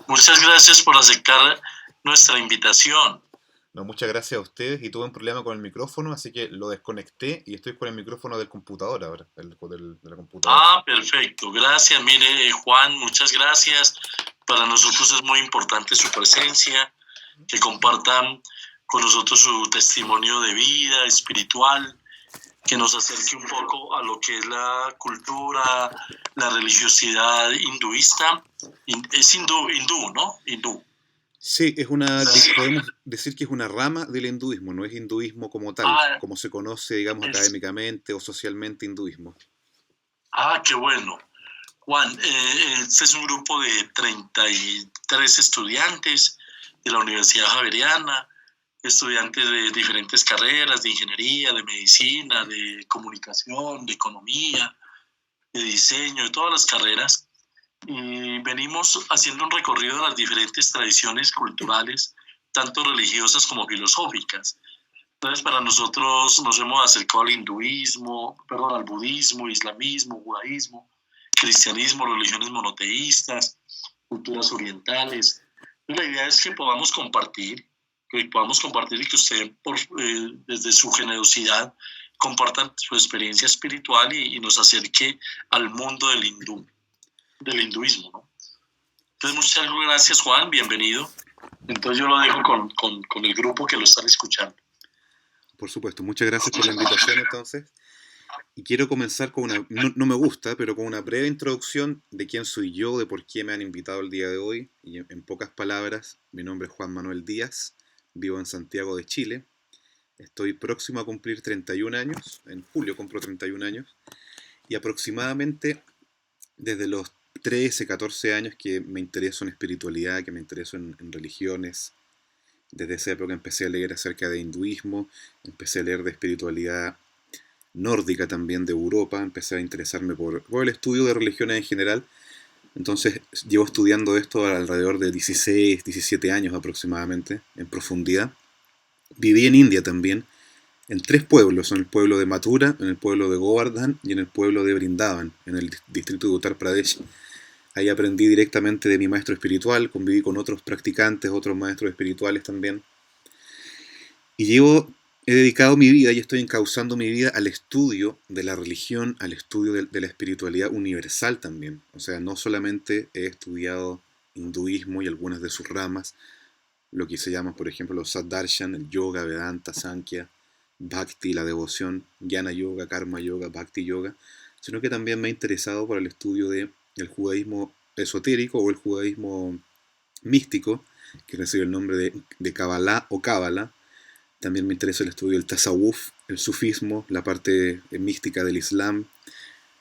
Muchas gracias por aceptar nuestra invitación. No, muchas gracias a ustedes y tuve un problema con el micrófono, así que lo desconecté y estoy con el micrófono del computador ahora, de la computadora. Perfecto. Gracias. Mire, Juan, muchas gracias. Para nosotros es muy importante su presencia, que compartan con nosotros su testimonio de vida espiritual, que nos acerque un poco a lo que es la cultura, la religiosidad hinduista. Es hindú, ¿no? Hindú. Sí, podemos decir que es una rama del hinduismo, no es hinduismo como tal, Ah, como se conoce, digamos, es, académicamente o socialmente hinduismo. qué bueno. Juan, este es un grupo de 33 estudiantes de la Universidad Javeriana, estudiantes de diferentes carreras, de ingeniería, de medicina, de comunicación, de economía, de diseño, de todas las carreras. Y venimos haciendo un recorrido de las diferentes tradiciones culturales, tanto religiosas como filosóficas. Entonces, para nosotros nos hemos acercado al hinduismo, perdón, al budismo, islamismo, judaísmo, cristianismo, religiones monoteístas, culturas orientales. Y la idea es que podamos compartir y que usted, desde su generosidad, comparta su experiencia espiritual y nos acerque al mundo del hinduismo, ¿no? Entonces, muchas gracias, Juan, bienvenido. Entonces, yo lo dejo con el grupo que lo están escuchando. Por supuesto, muchas gracias por la invitación entonces. Y quiero comenzar con no me gusta, pero con una breve introducción de quién soy yo, de por qué me han invitado el día de hoy. Y en pocas palabras, mi nombre es Juan Manuel Díaz, vivo en Santiago de Chile. Estoy próximo a cumplir 31 años, en julio cumplo 31 años, y aproximadamente desde los 13, 14 años que me intereso en espiritualidad, que me intereso en religiones. Desde esa época empecé a leer acerca de hinduismo, empecé a leer de espiritualidad nórdica también de Europa, empecé a interesarme por el estudio de religiones en general. Entonces llevo estudiando esto alrededor de 16, 17 años aproximadamente, en profundidad. Viví en India también, en tres pueblos, en el pueblo de Mathura, en el pueblo de Govardhan y en el pueblo de Vrindavan, en el distrito de Uttar Pradesh. Ahí aprendí directamente de mi maestro espiritual, conviví con otros practicantes, otros maestros espirituales también. Y he dedicado mi vida y estoy encauzando mi vida al estudio de la religión, al estudio de la espiritualidad universal también. O sea, no solamente he estudiado hinduismo y algunas de sus ramas, lo que se llama, por ejemplo, los Saddarshan, el yoga, Vedanta, Sankhya, Bhakti, la devoción, Jnana Yoga, Karma Yoga, Bhakti Yoga, sino que también me he interesado por el estudio del judaísmo esotérico o el judaísmo místico, que recibe el nombre de Kabbalah o Cábala. También me interesa el estudio del tasawuf, el sufismo, la parte mística del islam.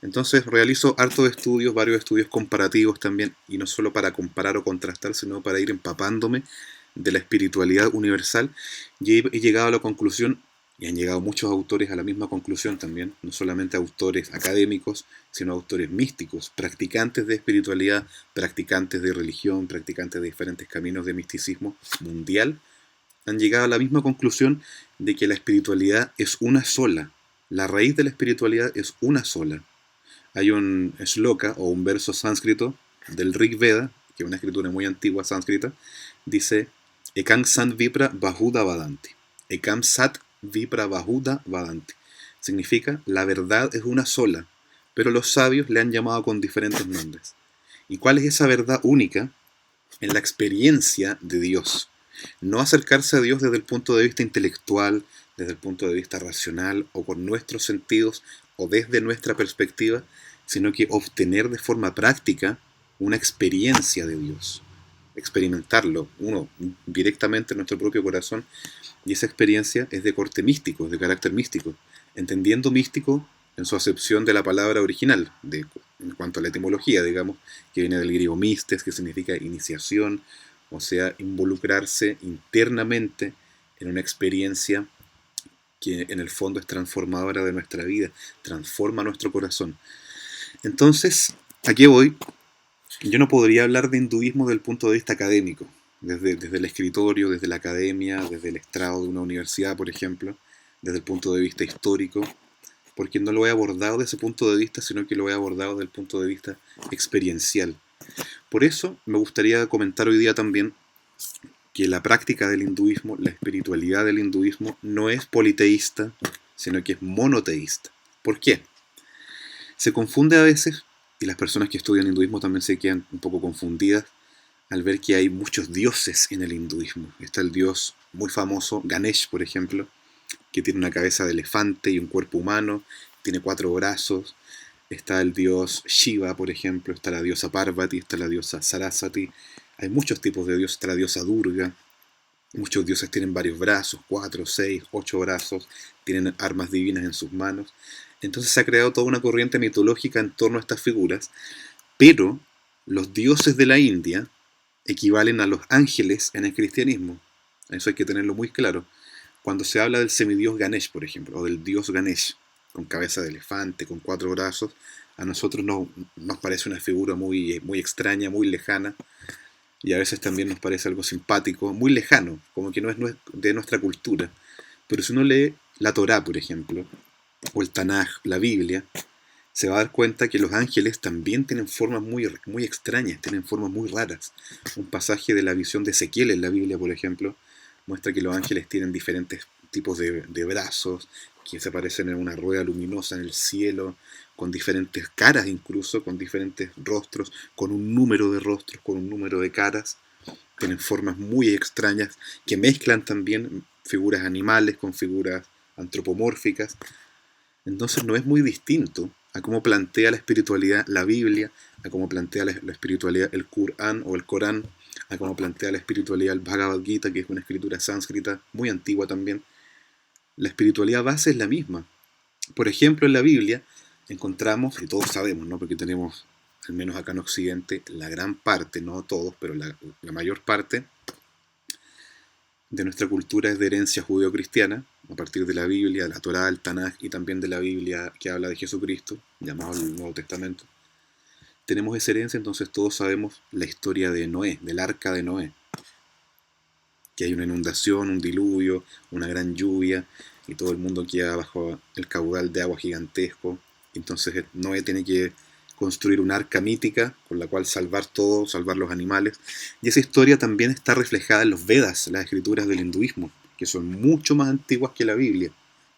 Entonces realizo hartos estudios, varios estudios comparativos también, y no solo para comparar o contrastar, sino para ir empapándome de la espiritualidad universal. Y he llegado a la conclusión, y han llegado muchos autores a la misma conclusión también, no solamente autores académicos, sino autores místicos, practicantes de espiritualidad, practicantes de religión, practicantes de diferentes caminos de misticismo mundial, han llegado a la misma conclusión de que la espiritualidad es una sola. La raíz de la espiritualidad es una sola. Hay un shloka o un verso sánscrito del Rig Veda, que es una escritura muy antigua sánscrita, dice Ekam Sant Vipra Bahuda Vadanti. Ekam Sat Vipra Bahuda Vadanti. Significa la verdad es una sola, pero los sabios le han llamado con diferentes nombres. ¿Y cuál es esa verdad única? En la experiencia de Dios. No acercarse a Dios desde el punto de vista intelectual, desde el punto de vista racional o con nuestros sentidos o desde nuestra perspectiva, sino que obtener de forma práctica una experiencia de Dios. Experimentarlo, uno, directamente en nuestro propio corazón, y esa experiencia es de corte místico, es de carácter místico, entendiendo místico en su acepción de la palabra original, en cuanto a la etimología, digamos, que viene del griego mistes, que significa iniciación, o sea, involucrarse internamente en una experiencia que en el fondo es transformadora de nuestra vida, transforma nuestro corazón. Entonces, ¿a qué voy? Yo no podría hablar de hinduismo desde el punto de vista académico, desde el escritorio, desde la academia, desde el estrado de una universidad, por ejemplo, desde el punto de vista histórico, porque no lo he abordado desde ese punto de vista, sino que lo he abordado desde el punto de vista experiencial. Por eso me gustaría comentar hoy día también que la práctica del hinduismo, la espiritualidad del hinduismo, no es politeísta, sino que es monoteísta. ¿Por qué? Se confunde a veces, y las personas que estudian hinduismo también se quedan un poco confundidas al ver que hay muchos dioses en el hinduismo. Está el dios muy famoso, Ganesh, por ejemplo, que tiene una cabeza de elefante y un cuerpo humano, tiene 4 brazos. Está el dios Shiva, por ejemplo, está la diosa Parvati, está la diosa Saraswati. Hay muchos tipos de dioses, está la diosa Durga. Muchos dioses tienen varios brazos, 4, 6, 8 brazos, tienen armas divinas en sus manos. Entonces se ha creado toda una corriente mitológica en torno a estas figuras, pero los dioses de la India equivalen a los ángeles en el cristianismo. Eso hay que tenerlo muy claro. Cuando se habla del semidios Ganesh, por ejemplo, o del dios Ganesh, con cabeza de elefante, con 4 brazos, a nosotros nos parece una figura muy extraña, muy lejana, y a veces también nos parece algo simpático, muy lejano, como que no es de nuestra cultura. Pero si uno lee la Torá, por ejemplo, o el Tanaj, la Biblia, se va a dar cuenta que los ángeles también tienen formas muy extrañas, tienen formas muy raras. Un pasaje de la visión de Ezequiel en la Biblia, por ejemplo, muestra que los ángeles tienen diferentes tipos de brazos, que se aparecen en una rueda luminosa en el cielo, con diferentes caras incluso, con diferentes rostros, con un número de rostros, con un número de caras. Tienen formas muy extrañas que mezclan también figuras animales con figuras antropomórficas. Entonces no es muy distinto a cómo plantea la espiritualidad la Biblia, a cómo plantea la espiritualidad el Qur'an o el Corán, a cómo plantea la espiritualidad el Bhagavad Gita, que es una escritura sánscrita muy antigua también. La espiritualidad base es la misma. Por ejemplo, en la Biblia encontramos, y todos sabemos, ¿no? Porque tenemos, al menos acá en Occidente, la gran parte, no todos, pero la mayor parte de nuestra cultura es de herencia judeo-cristiana, a partir de la Biblia, la Torá, el Tanaj y también de la Biblia que habla de Jesucristo, llamado el Nuevo Testamento. Tenemos esa herencia, entonces todos sabemos la historia de Noé, del arca de Noé, que hay una inundación, un diluvio, una gran lluvia, y todo el mundo queda bajo el caudal de agua gigantesco. Entonces Noé tiene que construir una arca mítica con la cual salvar todo, salvar los animales. Y esa historia también está reflejada en los Vedas, las escrituras del hinduismo, que son mucho más antiguas que la Biblia,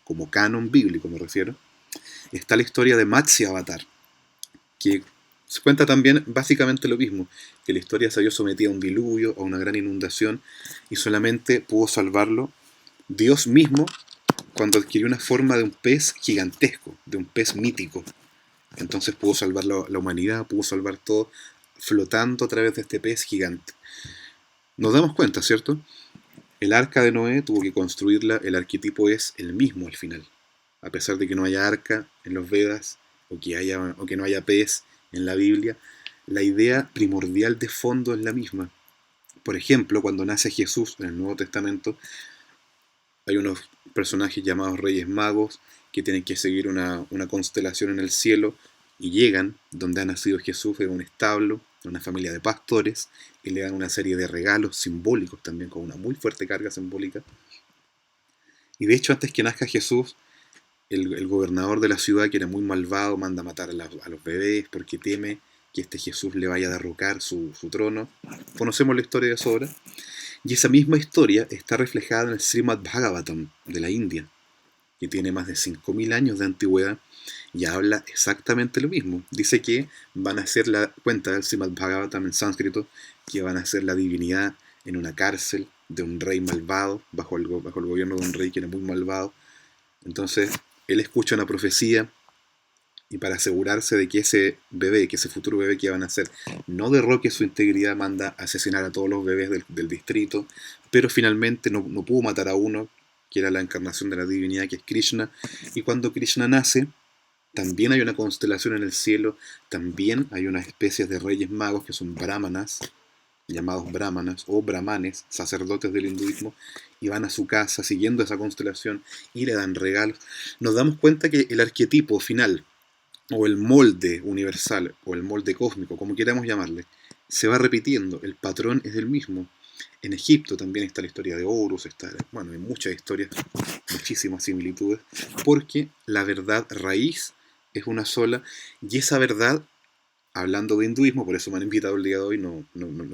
como canon bíblico me refiero. Está la historia de Matsya Avatar, que se cuenta también básicamente lo mismo, que la historia se vio sometida a un diluvio, a una gran inundación, y solamente pudo salvarlo Dios mismo cuando adquirió una forma de un pez gigantesco, de un pez mítico. Entonces pudo salvar la humanidad, pudo salvar todo, flotando a través de este pez gigante. Nos damos cuenta, ¿cierto? El arca de Noé tuvo que construirla, el arquetipo es el mismo al final. A pesar de que no haya arca en los Vedas, o que no haya pez en la Biblia, la idea primordial de fondo es la misma. Por ejemplo, cuando nace Jesús en el Nuevo Testamento, hay unos personajes llamados Reyes Magos que tienen que seguir una constelación en el cielo y llegan donde ha nacido Jesús, en un establo, una familia de pastores, y le dan una serie de regalos simbólicos también, con una muy fuerte carga simbólica. Y de hecho, antes que nazca Jesús, el gobernador de la ciudad, que era muy malvado, manda a matar a los bebés porque teme que este Jesús le vaya a derrocar su trono. Conocemos la historia de sobra. Y esa misma historia está reflejada en el Srimad Bhagavatam de la India, que tiene más de 5.000 años de antigüedad y habla exactamente lo mismo. Dice que van a hacer la cuenta del Srimad Bhagavatam en sánscrito, que van a hacer la divinidad en una cárcel de un rey malvado, bajo el gobierno de un rey que era muy malvado. Entonces, él escucha una profecía y para asegurarse de que ese bebé, que ese futuro bebé que van a hacer, no derroque su integridad, manda a asesinar a todos los bebés del distrito, pero finalmente no pudo matar a uno, que era la encarnación de la divinidad, que es Krishna, y cuando Krishna nace, también hay una constelación en el cielo, también hay unas especies de reyes magos que son brahmanas, llamados brahmanas o brahmanes, sacerdotes del hinduismo, y van a su casa siguiendo esa constelación y le dan regalos. Nos damos cuenta que el arquetipo final, o el molde universal, o el molde cósmico, como queramos llamarle, se va repitiendo, el patrón es el mismo. En Egipto también está la historia de Horus, hay muchas historias, muchísimas similitudes, porque la verdad raíz es una sola, y esa verdad hablando de hinduismo, por eso me han invitado el día de hoy, no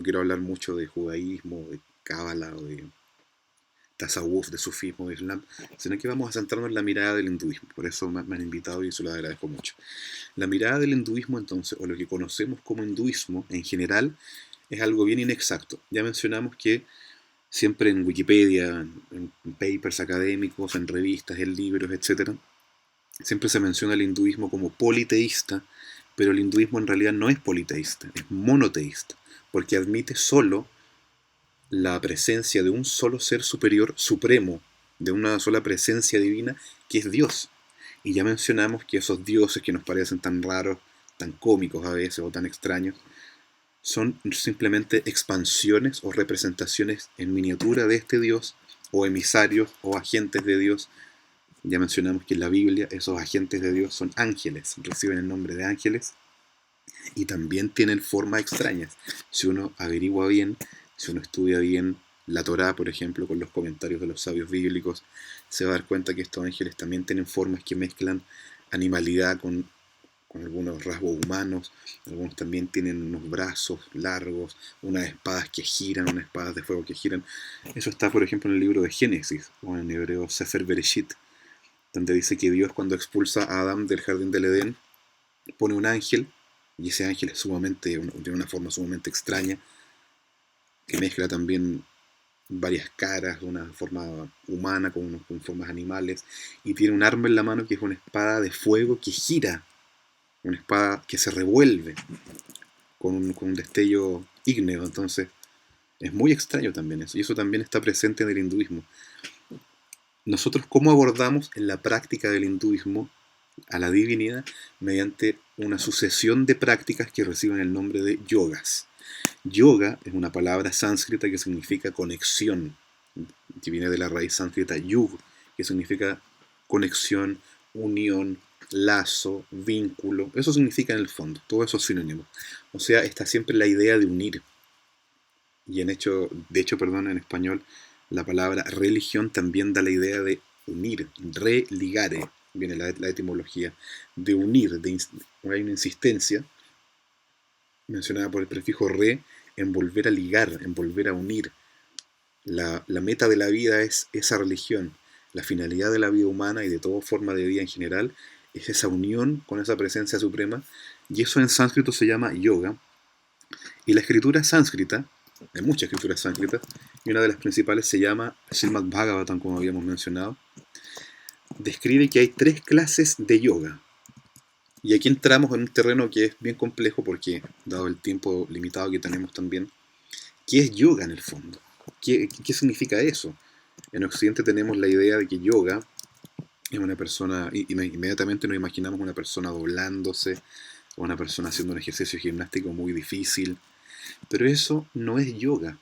quiero hablar mucho de judaísmo, de cábala o de tasawuf, de sufismo, de islam, sino que vamos a centrarnos en la mirada del hinduismo. Por eso me han invitado y eso lo agradezco mucho. La mirada del hinduismo, entonces, o lo que conocemos como hinduismo en general, es algo bien inexacto. Ya mencionamos que siempre en Wikipedia, en papers académicos, en revistas, en libros, etc., siempre se menciona el hinduismo como politeísta, pero el hinduismo en realidad no es politeísta, es monoteísta, porque admite solo la presencia de un solo ser superior supremo, de una sola presencia divina, que es Dios. Y ya mencionamos que esos dioses que nos parecen tan raros, tan cómicos a veces o tan extraños, son simplemente expansiones o representaciones en miniatura de este Dios, o emisarios o agentes de Dios. Ya mencionamos que en la Biblia esos agentes de Dios son ángeles, reciben el nombre de ángeles, y también tienen formas extrañas. Si uno averigua bien, si uno estudia bien la Torá, por ejemplo, con los comentarios de los sabios bíblicos, se va a dar cuenta que estos ángeles también tienen formas que mezclan animalidad con algunos rasgos humanos. Algunos también tienen unos brazos largos, unas espadas que giran, unas espadas de fuego que giran. Eso está, por ejemplo, en el libro de Génesis, o en hebreo Sefer Bereshit, donde dice que Dios, cuando expulsa a Adán del jardín del Edén, pone un ángel, y ese ángel es tiene una forma sumamente extraña, que mezcla también varias caras, una forma humana con formas animales, y tiene un arma en la mano que es una espada de fuego que gira, una espada que se revuelve con un destello ígneo. Entonces es muy extraño también eso, y eso también está presente en el hinduismo. Nosotros, ¿cómo abordamos en la práctica del hinduismo a la divinidad? Mediante una sucesión de prácticas que reciben el nombre de yogas. Yoga es una palabra sánscrita que significa conexión, que viene de la raíz sánscrita yug, que significa conexión, unión, lazo, vínculo. Eso significa en el fondo, todos esos sinónimos. O sea, está siempre la idea de unir. Y de hecho, en español, la palabra religión también da la idea de unir, religare, viene la etimología, de unir, hay una insistencia mencionada por el prefijo re, en volver a ligar, en volver a unir. La meta de la vida es esa religión. La finalidad de la vida humana y de toda forma de vida en general es esa unión con esa presencia suprema, y eso en sánscrito se llama yoga. Y la escritura sánscrita, hay muchas escrituras sánscritas, y una de las principales se llama Srimad Bhagavatam, como habíamos mencionado, describe que hay 3 clases de yoga. Y aquí entramos en un terreno que es bien complejo porque, dado el tiempo limitado que tenemos también, ¿qué es yoga en el fondo? ¿Qué significa eso? En Occidente tenemos la idea de que yoga es una persona, inmediatamente nos imaginamos una persona doblándose, o una persona haciendo un ejercicio gimnástico muy difícil, pero eso no es yoga.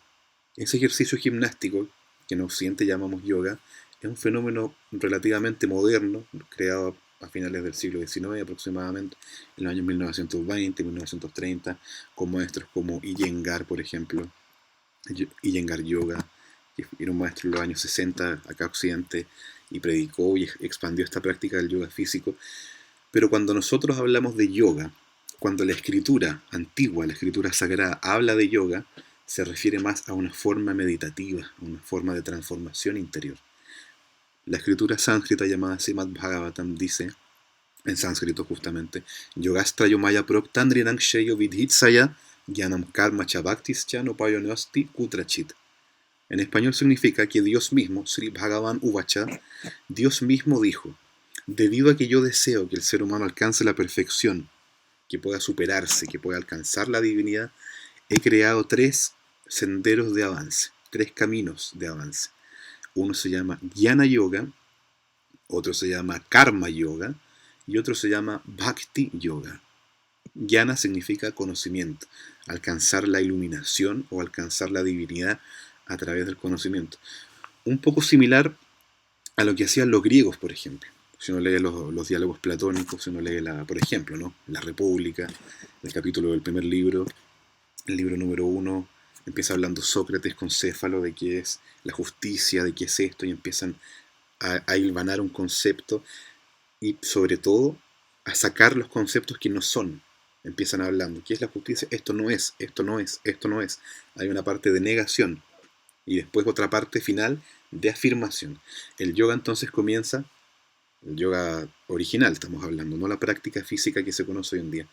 Ese ejercicio gimnástico, que en Occidente llamamos yoga, es un fenómeno relativamente moderno, creado a finales del siglo XIX aproximadamente, en los años 1920, 1930, con maestros como Iyengar, por ejemplo, Iyengar Yoga, que era un maestro en los años 60 acá Occidente, y predicó y expandió esta práctica del yoga físico. Pero cuando nosotros hablamos de yoga, cuando la escritura antigua, la escritura sagrada, habla de yoga, se refiere más a una forma meditativa, a una forma de transformación interior. La escritura sánscrita llamada Srimad Bhagavatam dice, en sánscrito justamente, Yogastra yomaya proktandrinang sheyo vidhitsaya gyanam karma chabaktischa no payonosti kutrachit. En español significa que Dios mismo, Sri Bhagavan Uvacha, Dios mismo dijo, debido a que yo deseo que el ser humano alcance la perfección, que pueda superarse, que pueda alcanzar la divinidad, he creado 3 senderos de avance, 3 caminos de avance. Uno se llama Jnana Yoga, otro se llama Karma Yoga y otro se llama Bhakti Yoga. Jnana significa conocimiento, alcanzar la iluminación o alcanzar la divinidad a través del conocimiento. Un poco similar a lo que hacían los griegos, por ejemplo. Si uno lee los diálogos platónicos, si uno lee, por ejemplo, ¿no? La República, el capítulo del primer libro, el libro número 1, empieza hablando Sócrates con Céfalo de qué es la justicia, de qué es esto, y empiezan a hilvanar un concepto y sobre todo a sacar los conceptos que no son. Empiezan hablando, ¿qué es la justicia? Esto no es, esto no es, esto no es. Hay una parte de negación y después otra parte final de afirmación. El yoga entonces comienza, el yoga original estamos hablando, no la práctica física que se conoce hoy en día.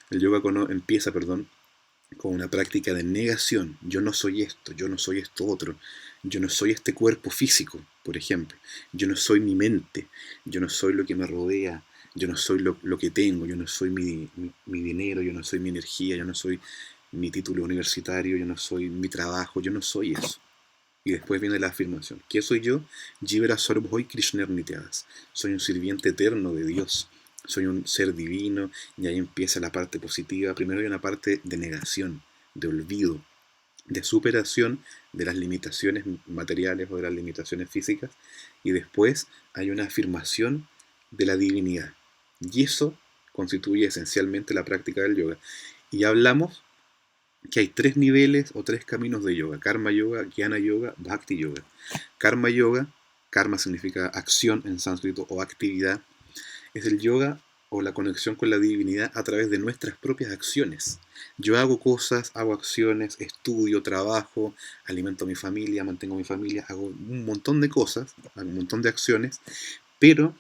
El yoga empieza, con una práctica de negación. Yo no soy esto, yo no soy esto otro, yo no soy este cuerpo físico, por ejemplo, yo no soy mi mente, yo no soy lo que me rodea, yo no soy lo que tengo, yo no soy mi dinero, yo no soy mi energía, yo no soy mi título universitario, yo no soy mi trabajo, yo no soy eso. Y después viene la afirmación. ¿Qué soy yo? Jivera Sarvabhaui Krishner Nityadas. Soy un sirviente eterno de Dios. Soy un ser divino. Y ahí empieza la parte positiva. Primero hay una parte de negación, de olvido, de superación de las limitaciones materiales o de las limitaciones físicas. Y después hay una afirmación de la divinidad. Y eso constituye esencialmente la práctica del yoga. Y hablamos que hay tres niveles o tres caminos de yoga: karma yoga, jnana yoga, bhakti yoga. Karma yoga, karma significa acción en sánscrito o actividad, es el yoga o la conexión con la divinidad a través de nuestras propias acciones. Yo hago cosas, hago acciones, estudio, trabajo, alimento a mi familia, mantengo a mi familia, hago un montón de cosas, hago un montón de acciones, pero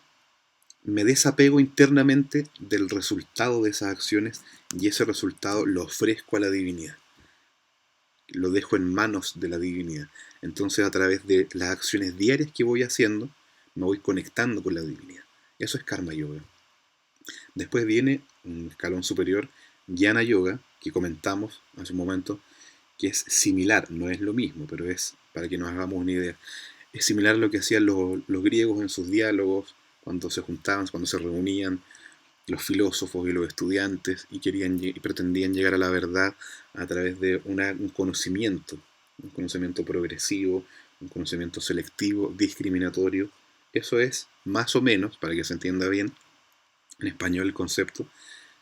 me desapego internamente del resultado de esas acciones y ese resultado lo ofrezco a la divinidad. Lo dejo en manos de la divinidad. Entonces, a través de las acciones diarias que voy haciendo, me voy conectando con la divinidad. Eso es karma yoga. Después viene un escalón superior, jnana yoga, que comentamos hace un momento, que es similar, no es lo mismo, pero es, para que nos hagamos una idea, es similar a lo que hacían los griegos en sus diálogos, cuando se juntaban, cuando se reunían los filósofos y los estudiantes y pretendían llegar a la verdad a través de un conocimiento progresivo, un conocimiento selectivo, discriminatorio. Eso es más o menos, para que se entienda bien en español el concepto,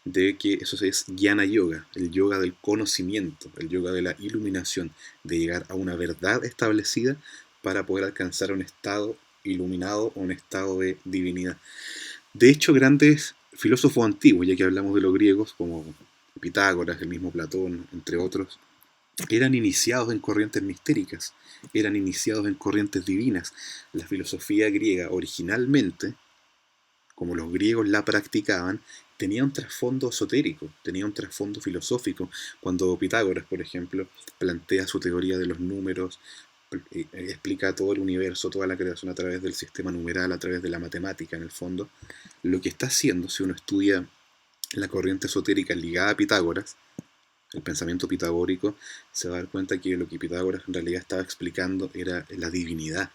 de que eso es jnana yoga, el yoga del conocimiento, el yoga de la iluminación, de llegar a una verdad establecida para poder alcanzar un estado iluminado o un estado de divinidad. De hecho, grandes filósofos antiguos, ya que hablamos de los griegos, como Pitágoras, el mismo Platón, entre otros, eran iniciados en corrientes mistéricas, eran iniciados en corrientes divinas. La filosofía griega originalmente, como los griegos la practicaban, tenía un trasfondo esotérico, tenía un trasfondo filosófico. Cuando Pitágoras, por ejemplo, plantea su teoría de los números, explica todo el universo, toda la creación a través del sistema numeral, a través de la matemática en el fondo, lo que está haciendo, si uno estudia la corriente esotérica ligada a Pitágoras, el pensamiento pitagórico, se va a dar cuenta que lo que Pitágoras en realidad estaba explicando era la divinidad,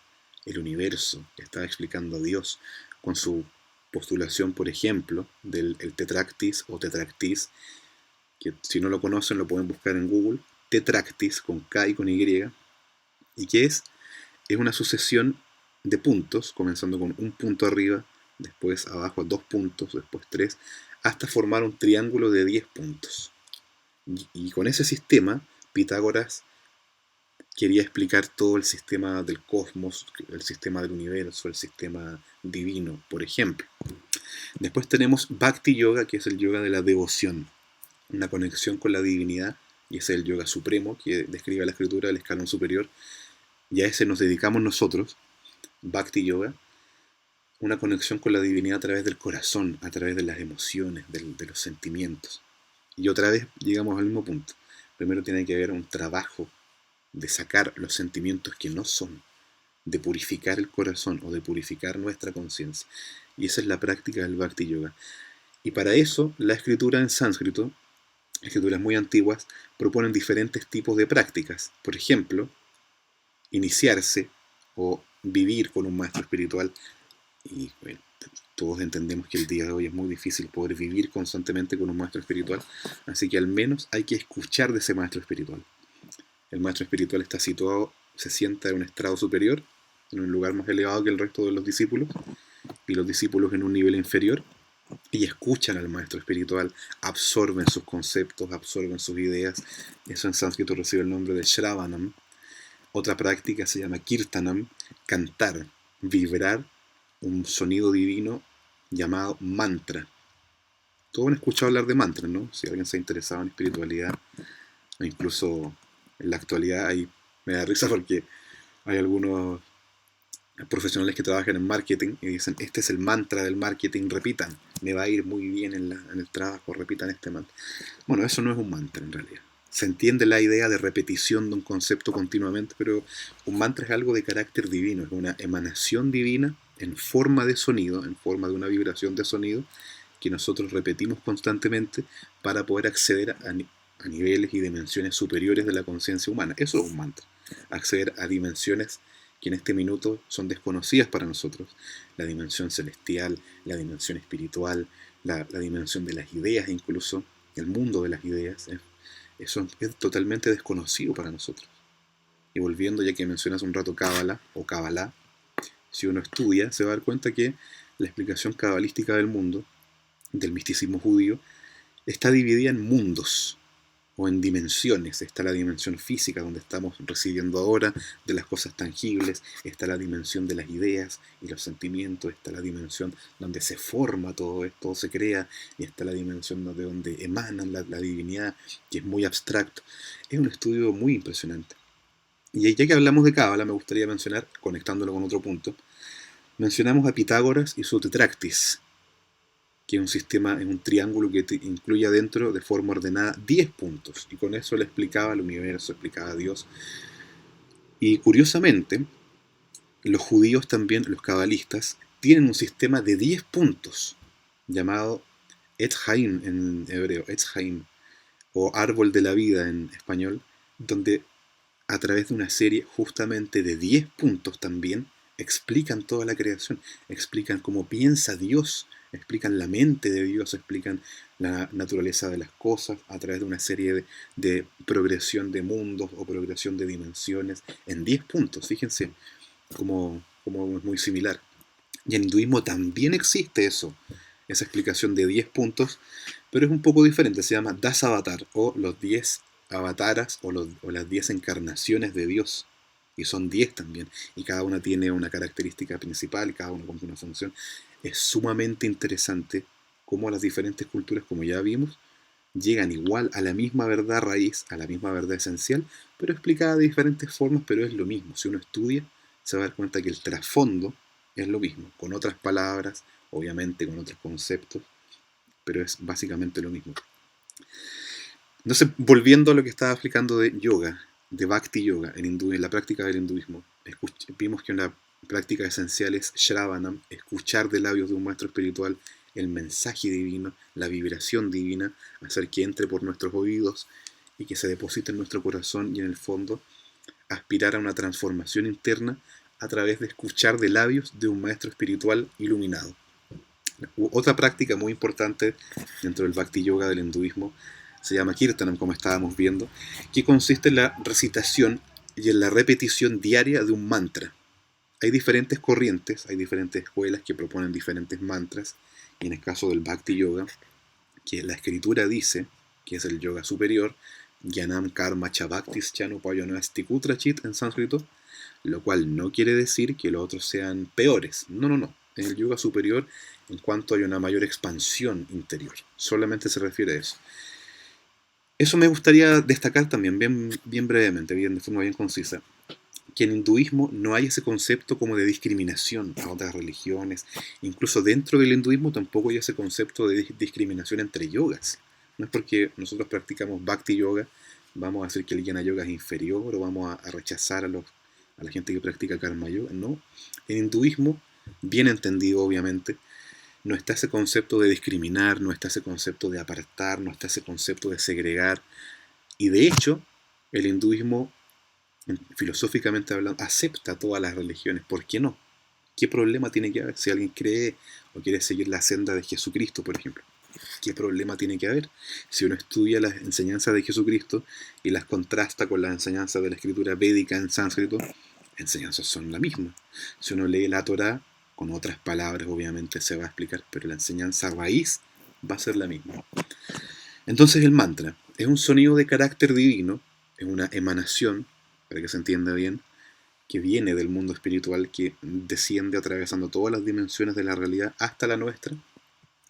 el universo, estaba explicando a Dios con su postulación, por ejemplo, del tetractis o tetractis, que si no lo conocen lo pueden buscar en Google, tetractis con K y con Y, y que es una sucesión de puntos, comenzando con un punto arriba, después abajo 2 puntos, después 3, hasta formar un triángulo de 10 puntos. Y con ese sistema, Pitágoras quería explicar todo el sistema del cosmos, el sistema del universo, el sistema divino, por ejemplo. Después tenemos Bhakti Yoga, que es el yoga de la devoción, una conexión con la divinidad, y ese es el yoga supremo que describe la escritura del escalón superior, y a ese nos dedicamos nosotros, Bhakti Yoga, una conexión con la divinidad a través del corazón, a través de las emociones, de los sentimientos. Y otra vez llegamos al mismo punto. Primero tiene que haber un trabajo de sacar los sentimientos que no son, de purificar el corazón o de purificar nuestra conciencia. Y esa es la práctica del Bhakti Yoga. Y para eso, la escritura en sánscrito, escrituras muy antiguas, proponen diferentes tipos de prácticas. Por ejemplo, iniciarse o vivir con un maestro espiritual. Y bueno, todos entendemos que el día de hoy es muy difícil poder vivir constantemente con un maestro espiritual, así que al menos hay que escuchar de ese maestro espiritual. El maestro espiritual está situado, se sienta en un estrado superior, en un lugar más elevado que el resto de los discípulos, y los discípulos en un nivel inferior, y escuchan al maestro espiritual, absorben sus conceptos, absorben sus ideas. Eso en sánscrito recibe el nombre de Shravanam. Otra práctica se llama Kirtanam, cantar, vibrar un sonido divino llamado mantra. Todos han escuchado hablar de mantras, ¿no? Si alguien se ha interesado en espiritualidad, o incluso en la actualidad, me da risa porque hay algunos profesionales que trabajan en marketing y dicen, este es el mantra del marketing, repitan, me va a ir muy bien en el trabajo, repitan este mantra. Bueno, eso no es un mantra en realidad. Se entiende la idea de repetición de un concepto continuamente, pero un mantra es algo de carácter divino, es una emanación divina en forma de sonido, en forma de una vibración de sonido, que nosotros repetimos constantemente para poder acceder a niveles y dimensiones superiores de la conciencia humana. Eso es un mantra, acceder a dimensiones que en este minuto son desconocidas para nosotros. La dimensión celestial, la dimensión espiritual, la dimensión de las ideas incluso, el mundo de las ideas. Eso es totalmente desconocido para nosotros. Y volviendo, ya que mencionas un rato Cábala o Kabbalah, si uno estudia se va a dar cuenta que la explicación cabalística del mundo, del misticismo judío, está dividida en mundos o en dimensiones. Está la dimensión física, donde estamos recibiendo ahora, de las cosas tangibles. Está la dimensión de las ideas y los sentimientos. Está la dimensión donde se forma todo esto, todo se crea. Y está la dimensión de donde emana la divinidad, que es muy abstracto. Es un estudio muy impresionante. Y ya que hablamos de Cábala, me gustaría mencionar, conectándolo con otro punto, mencionamos a Pitágoras y su tetractis, que es un sistema, es un triángulo que incluye adentro de forma ordenada 10 puntos, y con eso le explicaba el universo, explicaba a Dios. Y curiosamente, los judíos también, los cabalistas, tienen un sistema de 10 puntos, llamado Etz Haim en hebreo, Etz Haim, o árbol de la vida en español, donde a través de una serie justamente de 10 puntos también explican toda la creación, explican cómo piensa Dios, explican la mente de Dios, explican la naturaleza de las cosas a través de una serie de progresión de mundos o progresión de dimensiones en 10 puntos. Fíjense cómo es muy similar. Y en hinduismo también existe eso, esa explicación de 10 puntos, pero es un poco diferente, se llama Dasavatar, o los 10 avataras, o las 10 encarnaciones de Dios. Y son 10 también, y cada una tiene una característica principal, cada una cumple una función. Es sumamente interesante cómo las diferentes culturas, como ya vimos, llegan igual a la misma verdad raíz, a la misma verdad esencial, pero explicada de diferentes formas, pero es lo mismo. Si uno estudia, se va a dar cuenta que el trasfondo es lo mismo, con otras palabras, obviamente con otros conceptos, pero es básicamente lo mismo. Entonces, volviendo a lo que estaba explicando de yoga, de bhakti yoga en la práctica del hinduismo, vimos que una práctica esencial es shravanam, escuchar de labios de un maestro espiritual el mensaje divino, la vibración divina, hacer que entre por nuestros oídos y que se deposite en nuestro corazón, y en el fondo aspirar a una transformación interna a través de escuchar de labios de un maestro espiritual iluminado. Otra práctica muy importante dentro del bhakti yoga del hinduismo se llama kirtanam, como estábamos viendo, que consiste en la recitación y en la repetición diaria de un mantra. Hay diferentes corrientes, hay diferentes escuelas que proponen diferentes mantras, y en el caso del bhakti yoga, que la escritura dice que es el yoga superior, Jnanam Karma Chabhaktis Chanupayonasti Kutrachit en sánscrito, lo cual no quiere decir que los otros sean peores. No. En el yoga superior, en cuanto hay una mayor expansión interior, solamente se refiere a eso. Eso me gustaría destacar también, bien brevemente, de forma bien concisa, que en hinduismo no hay ese concepto como de discriminación a otras religiones. Incluso dentro del hinduismo tampoco hay ese concepto de discriminación entre yogas. No es porque nosotros practicamos bhakti yoga, vamos a decir que el jnana yoga es inferior, o vamos a rechazar a la gente que practica karma yoga. No. En hinduismo, bien entendido obviamente, no está ese concepto de discriminar, no está ese concepto de apartar, no está ese concepto de segregar. Y de hecho, el hinduismo, filosóficamente hablando, acepta todas las religiones. ¿Por qué no? ¿Qué problema tiene que haber si alguien cree o quiere seguir la senda de Jesucristo, por ejemplo? ¿Qué problema tiene que haber? Si uno estudia las enseñanzas de Jesucristo y las contrasta con las enseñanzas de la escritura védica en sánscrito, las enseñanzas son la misma. Si uno lee la Torá, con otras palabras obviamente se va a explicar, pero la enseñanza raíz va a ser la misma. Entonces el mantra es un sonido de carácter divino, es una emanación, para que se entienda bien, que viene del mundo espiritual, que desciende atravesando todas las dimensiones de la realidad hasta la nuestra,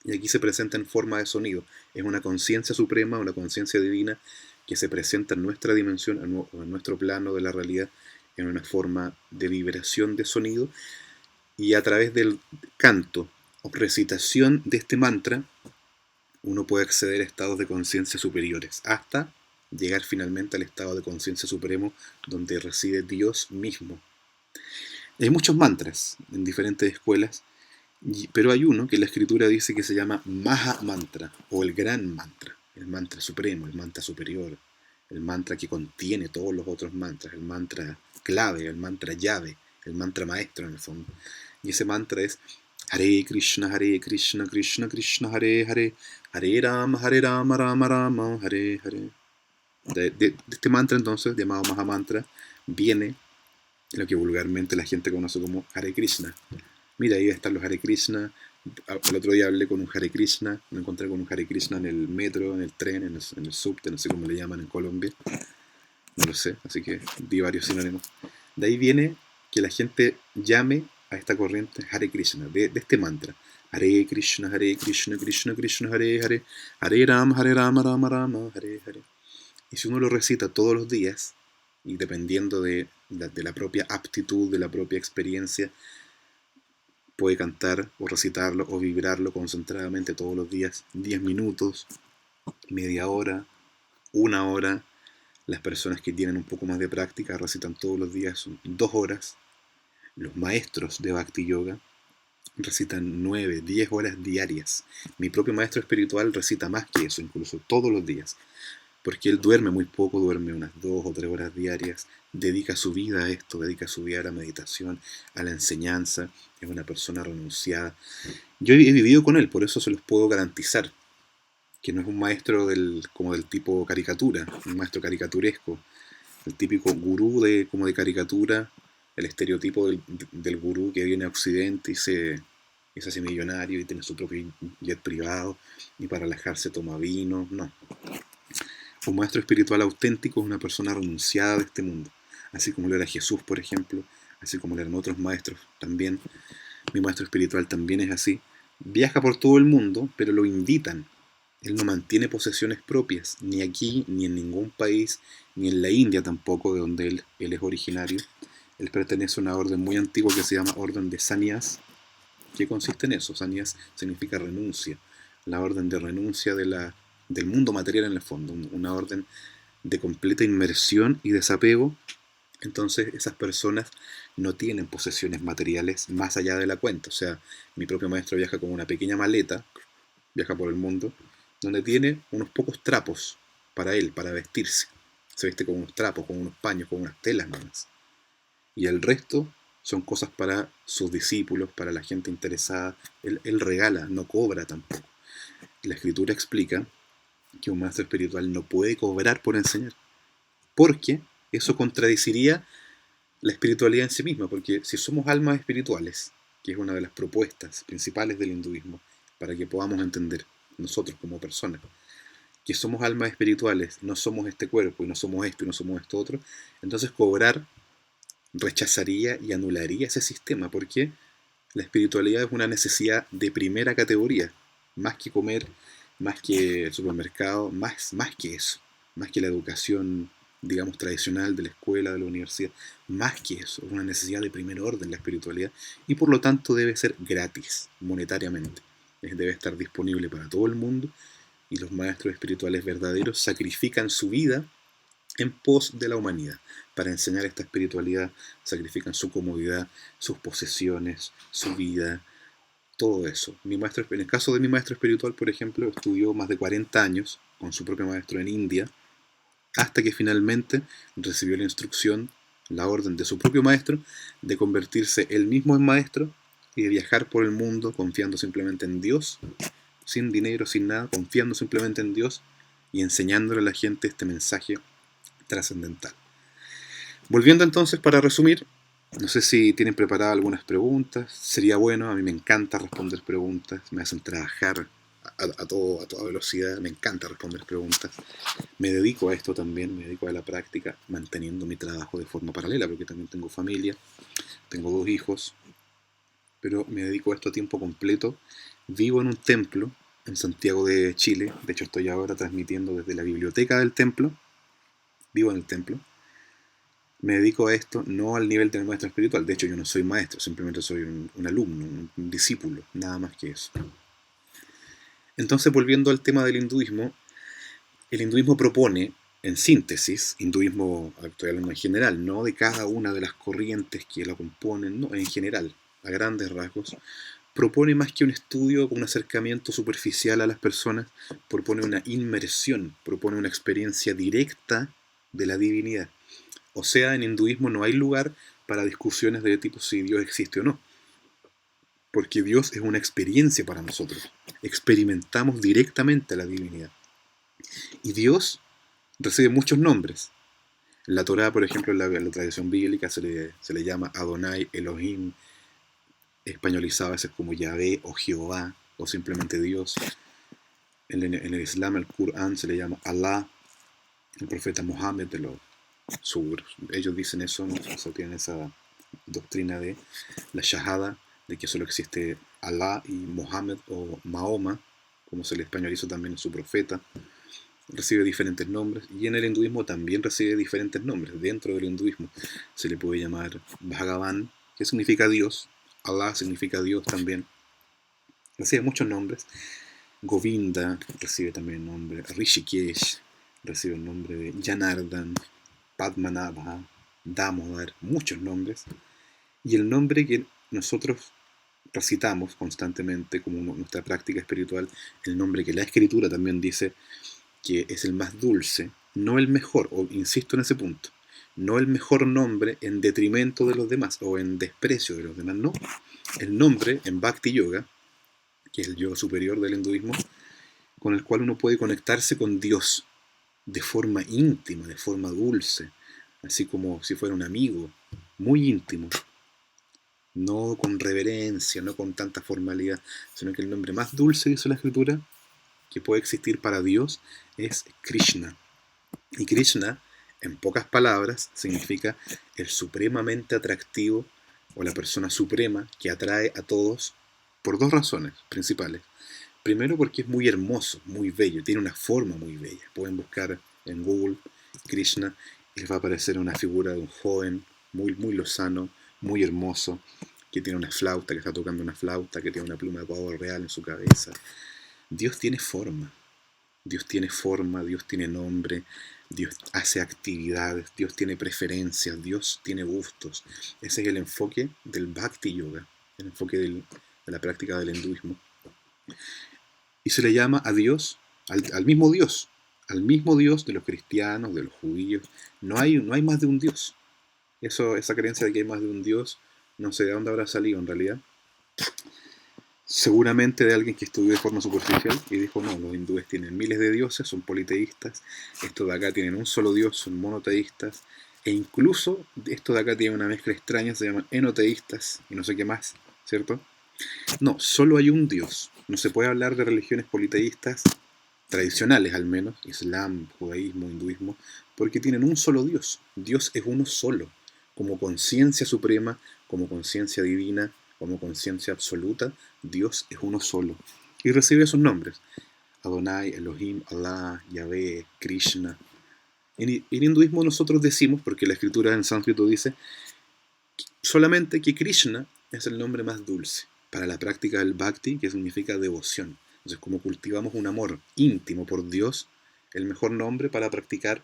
Y aquí se presenta en forma de sonido. Es una conciencia suprema, una conciencia divina que se presenta en nuestra dimensión, en nuestro plano de la realidad, en una forma de vibración de sonido. Y a través del canto o recitación de este mantra, uno puede acceder a estados de conciencia superiores, hasta llegar finalmente al estado de conciencia supremo, donde reside Dios mismo. Hay muchos mantras en diferentes escuelas, pero hay uno que la escritura dice que se llama Maha Mantra, o el gran mantra, el mantra supremo, el mantra superior, el mantra que contiene todos los otros mantras, el mantra clave, el mantra llave, el mantra maestro en el fondo. Y ese mantra es Hare Krishna, Krishna Krishna, Hare Hare, Hare Rama, Rama Rama, Hare Hare. De este mantra entonces, llamado Maha Mantra, viene lo que vulgarmente la gente conoce como Hare Krishna. Mira, ahí están los Hare Krishna. El otro día hablé con un Hare Krishna, me encontré con un Hare Krishna en el metro, en el tren, en el subte, no sé cómo le llaman en Colombia, no lo sé, así que di varios sinónimos. De ahí viene que la gente llame a esta corriente Hare Krishna, de este mantra. Hare Krishna, Krishna Krishna, Hare Hare, Hare Rama, Rama Rama, Hare Hare. Y si uno lo recita todos los días, y dependiendo de la propia aptitud, de la propia experiencia, puede cantar o recitarlo o vibrarlo concentradamente todos los días, 10 minutos, media hora, una hora. Las personas que tienen un poco más de práctica recitan todos los días 2 horas. Los maestros de Bhakti Yoga recitan 9, 10 horas diarias. Mi propio maestro espiritual recita más que eso, incluso todos los días, porque él duerme muy poco, duerme unas 2 o 3 horas diarias, dedica su vida a esto, dedica su vida a la meditación, a la enseñanza, es una persona renunciada. Yo he vivido con él, por eso se los puedo garantizar, que no es un maestro como del tipo caricatura, un maestro caricaturesco, el típico gurú como de caricatura, el estereotipo del gurú que viene a Occidente y se hace millonario y tiene su propio jet privado y para relajarse toma vino. No. Un maestro espiritual auténtico es una persona renunciada de este mundo, así como lo era Jesús, por ejemplo, así como lo eran otros maestros también. Mi maestro espiritual también es así. Viaja por todo el mundo, pero lo invitan. Él no mantiene posesiones propias, ni aquí, ni en ningún país, ni en la India tampoco, de donde él es originario. Él pertenece a una orden muy antigua que se llama Orden de Sannyas. ¿Qué consiste en eso? Sannyas significa renuncia, la orden de renuncia del mundo material en el fondo, una orden de completa inmersión y desapego. Entonces esas personas no tienen posesiones materiales más allá de la cuenta. O sea, mi propio maestro viaja con una pequeña maleta, viaja por el mundo, donde tiene unos pocos trapos para él, para vestirse. Se viste con unos trapos, con unos paños, con unas telas nomás. Y el resto son cosas para sus discípulos, para la gente interesada. Él regala, no cobra tampoco. La escritura explica que un maestro espiritual no puede cobrar por enseñar, porque eso contradeciría la espiritualidad en sí misma, porque si somos almas espirituales, que es una de las propuestas principales del hinduismo, para que podamos entender nosotros como personas, que somos almas espirituales, no somos este cuerpo, y no somos esto, y no somos esto otro, entonces cobrar rechazaría y anularía ese sistema, porque la espiritualidad es una necesidad de primera categoría, más que comer, más que el supermercado, más que eso, más que la educación, digamos, tradicional de la escuela, de la universidad, más que eso, es una necesidad de primer orden la espiritualidad, y por lo tanto debe ser gratis, monetariamente, debe estar disponible para todo el mundo, y los maestros espirituales verdaderos sacrifican su vida en pos de la humanidad. Para enseñar esta espiritualidad sacrifican su comodidad, sus posesiones, su vida, todo eso. En el caso de mi maestro espiritual, por ejemplo, estudió más de 40 años con su propio maestro en India, hasta que finalmente recibió la instrucción, la orden de su propio maestro, de convertirse él mismo en maestro y de viajar por el mundo confiando simplemente en Dios, sin dinero, sin nada, confiando simplemente en Dios y enseñándole a la gente este mensaje trascendental. Volviendo entonces, para resumir, no sé si tienen preparadas algunas preguntas. Sería bueno, a mí me encanta responder preguntas, me hacen trabajar a toda velocidad, me encanta responder preguntas. Me dedico a esto también, me dedico a la práctica, manteniendo mi trabajo de forma paralela, porque también tengo familia, tengo 2 hijos, pero me dedico a esto a tiempo completo, Vivo en un templo en Santiago de Chile. De hecho, estoy ahora transmitiendo desde la biblioteca del templo. Vivo en el templo. Me dedico a esto no al nivel del maestro espiritual. De hecho, yo no soy maestro, simplemente soy un alumno, un discípulo, nada más que eso. Entonces, volviendo al tema del hinduismo, el hinduismo propone, en síntesis, hinduismo, estoy hablando en general, no de cada una de las corrientes que la componen, no, en general, a grandes rasgos, propone más que un estudio, un acercamiento superficial a las personas, propone una inmersión, propone una experiencia directa de la divinidad. O sea, en hinduismo no hay lugar para discusiones de tipo si Dios existe o no, porque Dios es una experiencia para nosotros. Experimentamos directamente a la divinidad. Y Dios recibe muchos nombres. En la Torá, por ejemplo, en la tradición bíblica se le llama Adonai, Elohim, españolizado a veces como Yahvé o Jehová, o simplemente Dios. En el Islam, el Corán se le llama Allah, el profeta Mohammed, ellos dicen eso, ¿no? O sea, tienen esa doctrina de la Shahada, de que solo existe Allah y Mohammed o Mahoma, como se le españolizó también su profeta. Recibe diferentes nombres, y en el hinduismo también recibe diferentes nombres. Dentro del hinduismo se le puede llamar Bhagavan, que significa Dios. Allah significa Dios también. Recibe muchos nombres. Govinda recibe también el nombre. Rishikesh recibe el nombre de Janardhan, Padmanabha, Damodar, muchos nombres. Y el nombre que nosotros recitamos constantemente como nuestra práctica espiritual, el nombre que la escritura también dice que es el más dulce, no el mejor, o insisto en ese punto, no el mejor nombre en detrimento de los demás o en desprecio de los demás, no. El nombre en Bhakti Yoga, que es el yoga superior del hinduismo, con el cual uno puede conectarse con Dios de forma íntima, de forma dulce, así como si fuera un amigo, muy íntimo, no con reverencia, no con tanta formalidad, sino que el nombre más dulce, dice la escritura, que puede existir para Dios es Krishna. Y Krishna, en pocas palabras, significa el supremamente atractivo o la persona suprema que atrae a todos por dos razones principales. Primero, porque es muy hermoso, muy bello, tiene una forma muy bella. Pueden buscar en Google Krishna y les va a aparecer una figura de un joven muy, muy lozano, muy hermoso, que tiene una flauta, que está tocando una flauta, que tiene una pluma de pavo real en su cabeza. Dios tiene forma, Dios tiene forma, Dios tiene nombre, Dios hace actividades, Dios tiene preferencias, Dios tiene gustos. Ese es el enfoque del Bhakti Yoga, el enfoque de la práctica del hinduismo. Y se le llama a Dios, al mismo Dios de los cristianos, de los judíos. No hay más de un Dios. Esa creencia de que hay más de un Dios, no sé de dónde habrá salido en realidad. Seguramente de alguien que estudió de forma superficial y dijo, no, los hindúes tienen miles de dioses, son politeístas, estos de acá tienen un solo dios, son monoteístas, e incluso estos de acá tienen una mezcla extraña, se llaman enoteístas y no sé qué más, ¿cierto? No, solo hay un dios. No se puede hablar de religiones politeístas, tradicionales al menos, islam, judaísmo, hinduismo, porque tienen un solo dios. Dios es uno solo, como conciencia suprema, como conciencia divina, como conciencia absoluta, Dios es uno solo. Y recibe esos nombres. Adonai, Elohim, Allah, Yahvé, Krishna. En hinduismo nosotros decimos, porque la escritura en sánscrito dice, solamente que Krishna es el nombre más dulce para la práctica del bhakti, que significa devoción. Entonces, como cultivamos un amor íntimo por Dios, el mejor nombre para practicar,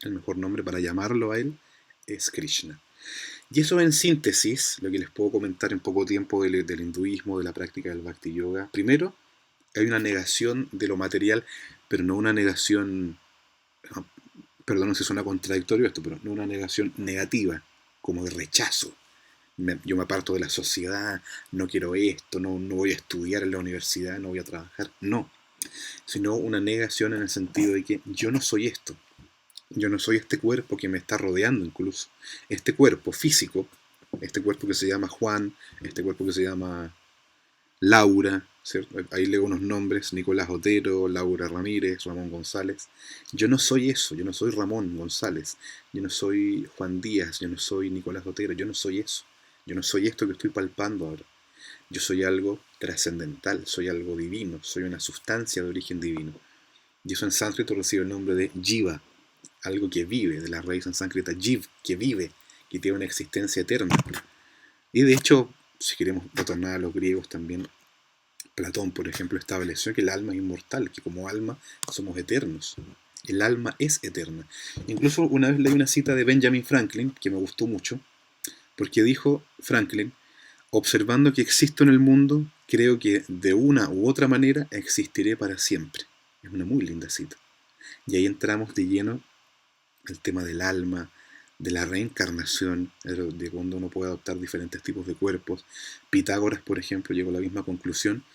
el mejor nombre para llamarlo a Él, es Krishna. Y eso en síntesis, lo que les puedo comentar en poco tiempo del hinduismo, de la práctica del bhakti yoga. Primero, hay una negación de lo material, pero no una negación, perdón si suena contradictorio esto, pero no una negación negativa, como de rechazo. Yo me aparto de la sociedad, no quiero esto, no voy a estudiar en la universidad, no voy a trabajar. No, sino una negación en el sentido de que yo no soy esto. Yo no soy este cuerpo que me está rodeando incluso. Este cuerpo físico, este cuerpo que se llama Juan, este cuerpo que se llama Laura, ¿cierto? Ahí leo unos nombres, Nicolás Otero, Laura Ramírez, Ramón González. Yo no soy eso, yo no soy Ramón González, yo no soy Juan Díaz, yo no soy Nicolás Otero, yo no soy eso. Yo no soy esto que estoy palpando ahora. Yo soy algo trascendental, soy algo divino, soy una sustancia de origen divino. Y eso en sánscrito recibe el nombre de jiva, algo que vive, de la raíz en sánscrita jiv, que vive, que tiene una existencia eterna. Y de hecho, si queremos retornar a los griegos también, Platón, por ejemplo, estableció que el alma es inmortal, que como alma somos eternos. El alma es eterna. Incluso una vez leí una cita de Benjamin Franklin, que me gustó mucho, porque dijo Franklin: observando que existo en el mundo, creo que de una u otra manera existiré para siempre. Es una muy linda cita. Y ahí entramos de lleno al tema del alma, de la reencarnación, de cuando uno puede adoptar diferentes tipos de cuerpos. Pitágoras, por ejemplo, llegó a la misma conclusión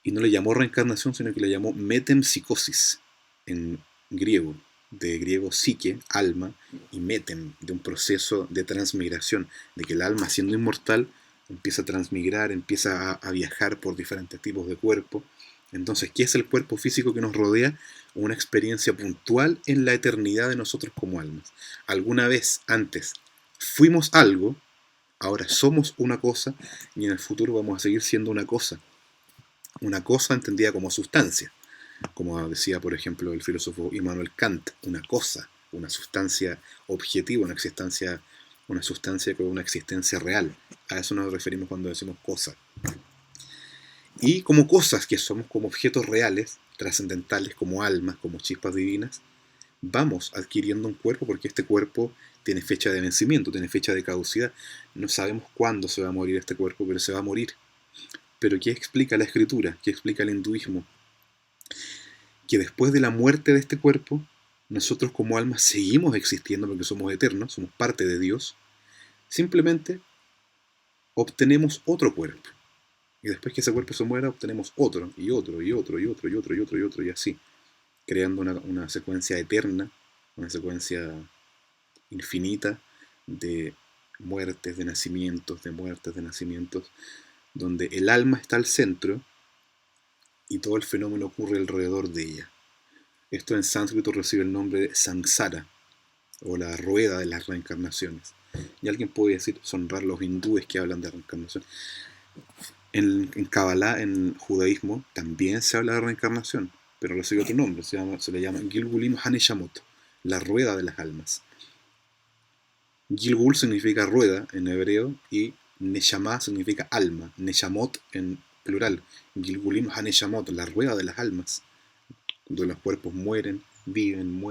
y no le llamó reencarnación, sino que le llamó metempsicosis en griego, de griego psique, alma, y metem, de un proceso de transmigración, de que el alma, siendo inmortal, empieza a transmigrar, empieza a viajar por diferentes tipos de cuerpo. Entonces, ¿qué es el cuerpo físico que nos rodea? Una experiencia puntual en la eternidad de nosotros como almas. Alguna vez antes fuimos algo, ahora somos una cosa, y en el futuro vamos a seguir siendo una cosa. Una cosa entendida como sustancia, como decía, por ejemplo, el filósofo Immanuel Kant, una cosa, una sustancia objetiva, una sustancia con una existencia real. A eso nos referimos cuando decimos cosa. Y como cosas que somos, como objetos reales, trascendentales, como almas, como chispas divinas, vamos adquiriendo un cuerpo, porque este cuerpo tiene fecha de vencimiento, tiene fecha de caducidad. No sabemos cuándo se va a morir este cuerpo, pero se va a morir. Pero ¿qué explica la escritura? ¿Qué explica el hinduismo? Que después de la muerte de este cuerpo, nosotros como almas seguimos existiendo porque somos eternos, somos parte de Dios. Simplemente obtenemos otro cuerpo. Y después que ese cuerpo se muera, obtenemos otro, y otro, y otro, y otro, y otro, y otro, y otro, y así. Creando una secuencia eterna, una secuencia infinita de muertes, de nacimientos, de muertes, de nacimientos, donde el alma está al centro y todo el fenómeno ocurre alrededor de ella. Esto en sánscrito recibe el nombre de samsara, o la rueda de las reencarnaciones. Y alguien puede decir, son raros los hindúes que hablan de reencarnación. En Kabbalah, en judaísmo, también se habla de reencarnación, pero recibe otro nombre, se le llama Gilgulim Haneshamot, la rueda de las almas. Gilgul significa rueda en hebreo y Neshama significa alma, Neshamot en plural. Gilgulim Haneshamot, la rueda de las almas, donde los cuerpos mueren, viven,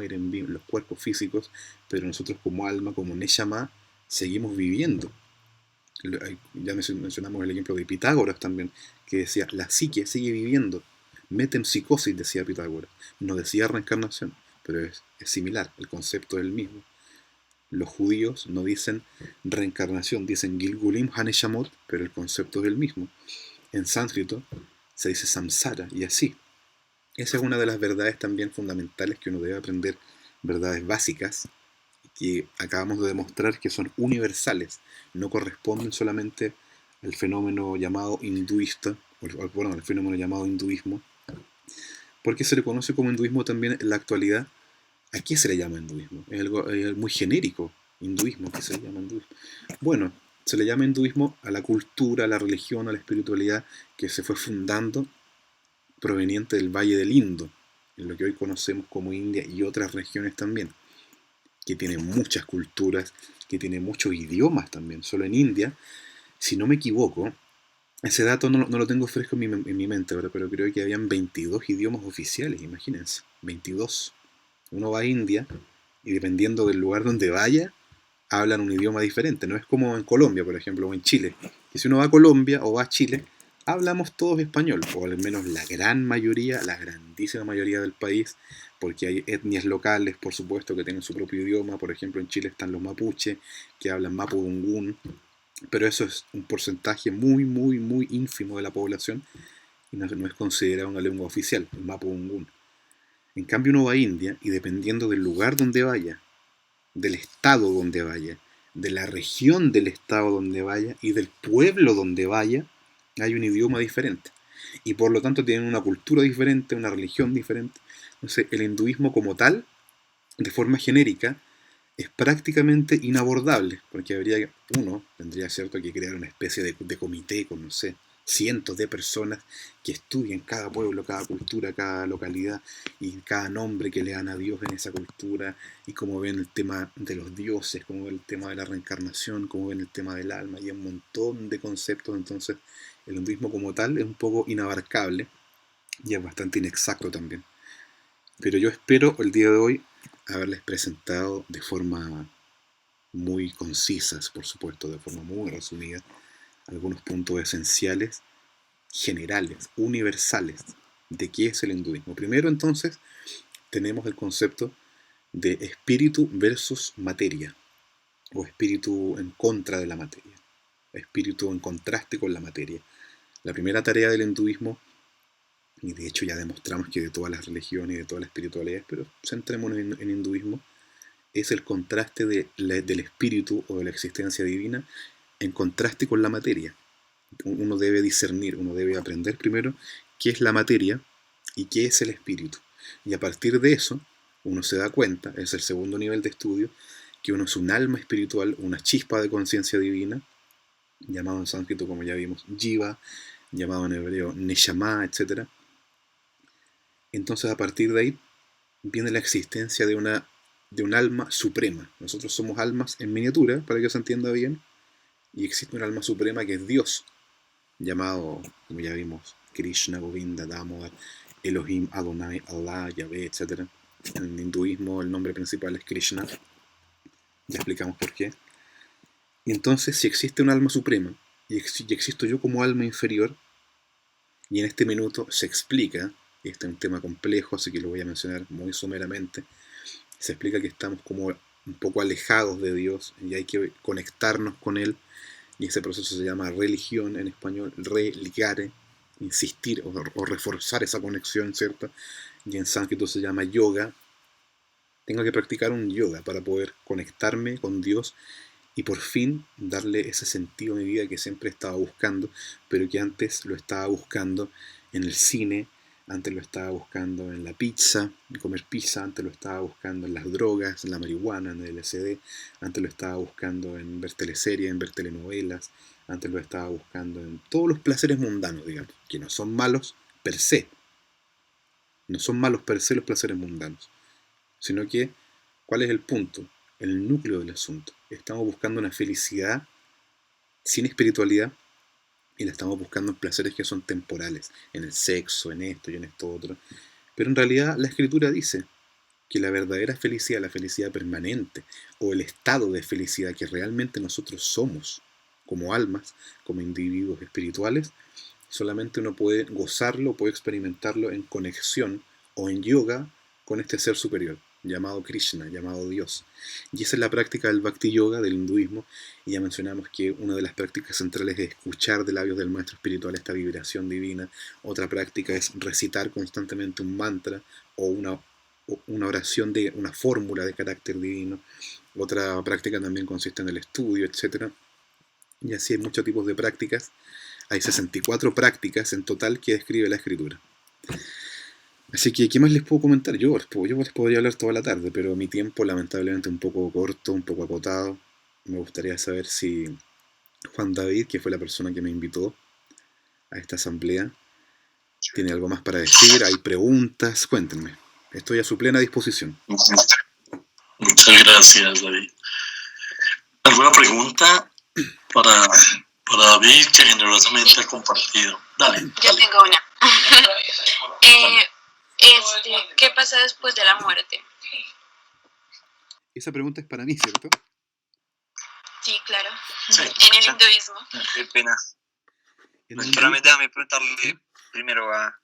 los cuerpos físicos, pero nosotros como alma, como Neshama, seguimos viviendo. Ya mencionamos el ejemplo de Pitágoras también, que decía, la psique sigue viviendo. Metempsicosis, decía Pitágoras. No decía reencarnación, pero es similar, el concepto es el mismo. Los judíos no dicen reencarnación, dicen Gilgulim Haneshamot, pero el concepto es el mismo. En sánscrito se dice samsara, y así. Esa es una de las verdades también fundamentales que uno debe aprender, verdades básicas, que acabamos de demostrar que son universales, no corresponden solamente al fenómeno llamado hinduista, al fenómeno llamado hinduismo, porque se le conoce como hinduismo también en la actualidad. ¿A qué se le llama hinduismo? Es algo muy genérico, hinduismo, ¿qué se le llama hinduismo? Bueno, se le llama hinduismo a la cultura, a la religión, a la espiritualidad que se fue fundando proveniente del Valle del Indo, en lo que hoy conocemos como India y otras regiones también, que tiene muchas culturas, que tiene muchos idiomas también. Solo en India, si no me equivoco, ese dato no lo tengo fresco en mi mente ahora, pero creo que habían 22 idiomas oficiales, imagínense, 22. Uno va a India y dependiendo del lugar donde vaya, hablan un idioma diferente. No es como en Colombia, por ejemplo, o en Chile, que si uno va a Colombia o va a Chile, hablamos todos español, o al menos la gran mayoría, la grandísima mayoría del país, porque hay etnias locales, por supuesto, que tienen su propio idioma. Por ejemplo, en Chile están los mapuche, que hablan mapudungún, pero eso es un porcentaje muy, muy, muy ínfimo de la población y no es considerado una lengua oficial, el mapudungún. En cambio, uno va a India y dependiendo del lugar donde vaya, del estado donde vaya, de la región del estado donde vaya y del pueblo donde vaya, hay un idioma diferente. Y por lo tanto tienen una cultura diferente, una religión diferente. Entonces, el hinduismo como tal, de forma genérica, es prácticamente inabordable, porque uno tendría, ¿cierto?, que crear una especie de comité con, no sé, cientos de personas que estudien cada pueblo, cada cultura, cada localidad y cada nombre que le dan a Dios en esa cultura, y cómo ven el tema de los dioses, cómo ven el tema de la reencarnación, cómo ven el tema del alma, y un montón de conceptos. Entonces el hinduismo como tal es un poco inabarcable y es bastante inexacto también. Pero yo espero el día de hoy haberles presentado de forma muy concisas, por supuesto, de forma muy resumida, algunos puntos esenciales, generales, universales, de qué es el hinduismo. Primero, entonces, tenemos el concepto de espíritu versus materia, o espíritu en contra de la materia, espíritu en contraste con la materia. La primera tarea del hinduismo, y de hecho ya demostramos que de todas las religiones y de todas las espiritualidades, pero centrémonos en hinduismo, es el contraste del espíritu o de la existencia divina en contraste con la materia. Uno debe discernir, uno debe aprender primero qué es la materia y qué es el espíritu. Y a partir de eso, uno se da cuenta, es el segundo nivel de estudio, que uno es un alma espiritual, una chispa de conciencia divina, llamado en sánscrito, como ya vimos, jiva, llamado en hebreo neshama, etc. Entonces, a partir de ahí, viene la existencia de un alma suprema. Nosotros somos almas en miniatura, para que se entienda bien, y existe un alma suprema que es Dios, llamado, como ya vimos, Krishna, Govinda, Damodar, Elohim, Adonai, Allah, Yahvé, etc. En el hinduismo el nombre principal es Krishna, ya explicamos por qué. Y entonces, si existe un alma suprema, y existo yo como alma inferior, y en este minuto se explica, y este es un tema complejo, así que lo voy a mencionar muy someramente, se explica que estamos como un poco alejados de Dios y hay que conectarnos con Él, y ese proceso se llama religión en español, religare, insistir o reforzar esa conexión, ¿cierto? Y en sánscrito se llama yoga. Tengo que practicar un yoga para poder conectarme con Dios y por fin darle ese sentido a mi vida que siempre estaba buscando, pero que antes lo estaba buscando en el cine, antes lo estaba buscando en la pizza, en comer pizza, antes lo estaba buscando en las drogas, en la marihuana, en el LSD, antes lo estaba buscando en ver teleseries, en ver telenovelas, antes lo estaba buscando en todos los placeres mundanos, digamos, que no son malos per se, no son malos per se los placeres mundanos, sino que, ¿cuál es el punto? El núcleo del asunto. Estamos buscando una felicidad sin espiritualidad y la estamos buscando en placeres que son temporales, en el sexo, en esto y en esto otro. Pero en realidad la escritura dice que la verdadera felicidad, la felicidad permanente, o el estado de felicidad que realmente nosotros somos como almas, como individuos espirituales, solamente uno puede gozarlo, puede experimentarlo en conexión o en yoga con este ser superior, llamado Krishna, llamado Dios. Y esa es la práctica del Bhakti Yoga, del hinduismo, y ya mencionamos que una de las prácticas centrales es escuchar de labios del maestro espiritual esta vibración divina. Otra práctica es recitar constantemente un mantra o una oración de una fórmula de carácter divino. Otra práctica también consiste en el estudio, etc. Y así hay muchos tipos de prácticas. Hay 64 prácticas en total que describe la escritura. Así que, ¿qué más les puedo comentar? Yo les podría hablar toda la tarde, pero mi tiempo lamentablemente un poco corto, un poco acotado. Me gustaría saber si Juan David, que fue la persona que me invitó a esta asamblea, tiene algo más para decir, hay preguntas, cuéntenme. Estoy a su plena disposición. Muchas gracias, David. ¿Alguna pregunta para David, que generosamente ha compartido? Dale. Yo tengo una. ¿Qué pasa después de la muerte? Esa pregunta es para mí, ¿cierto? Sí, claro. Sí. En el hinduismo. Qué pena. Espérame, déjame preguntarle primero a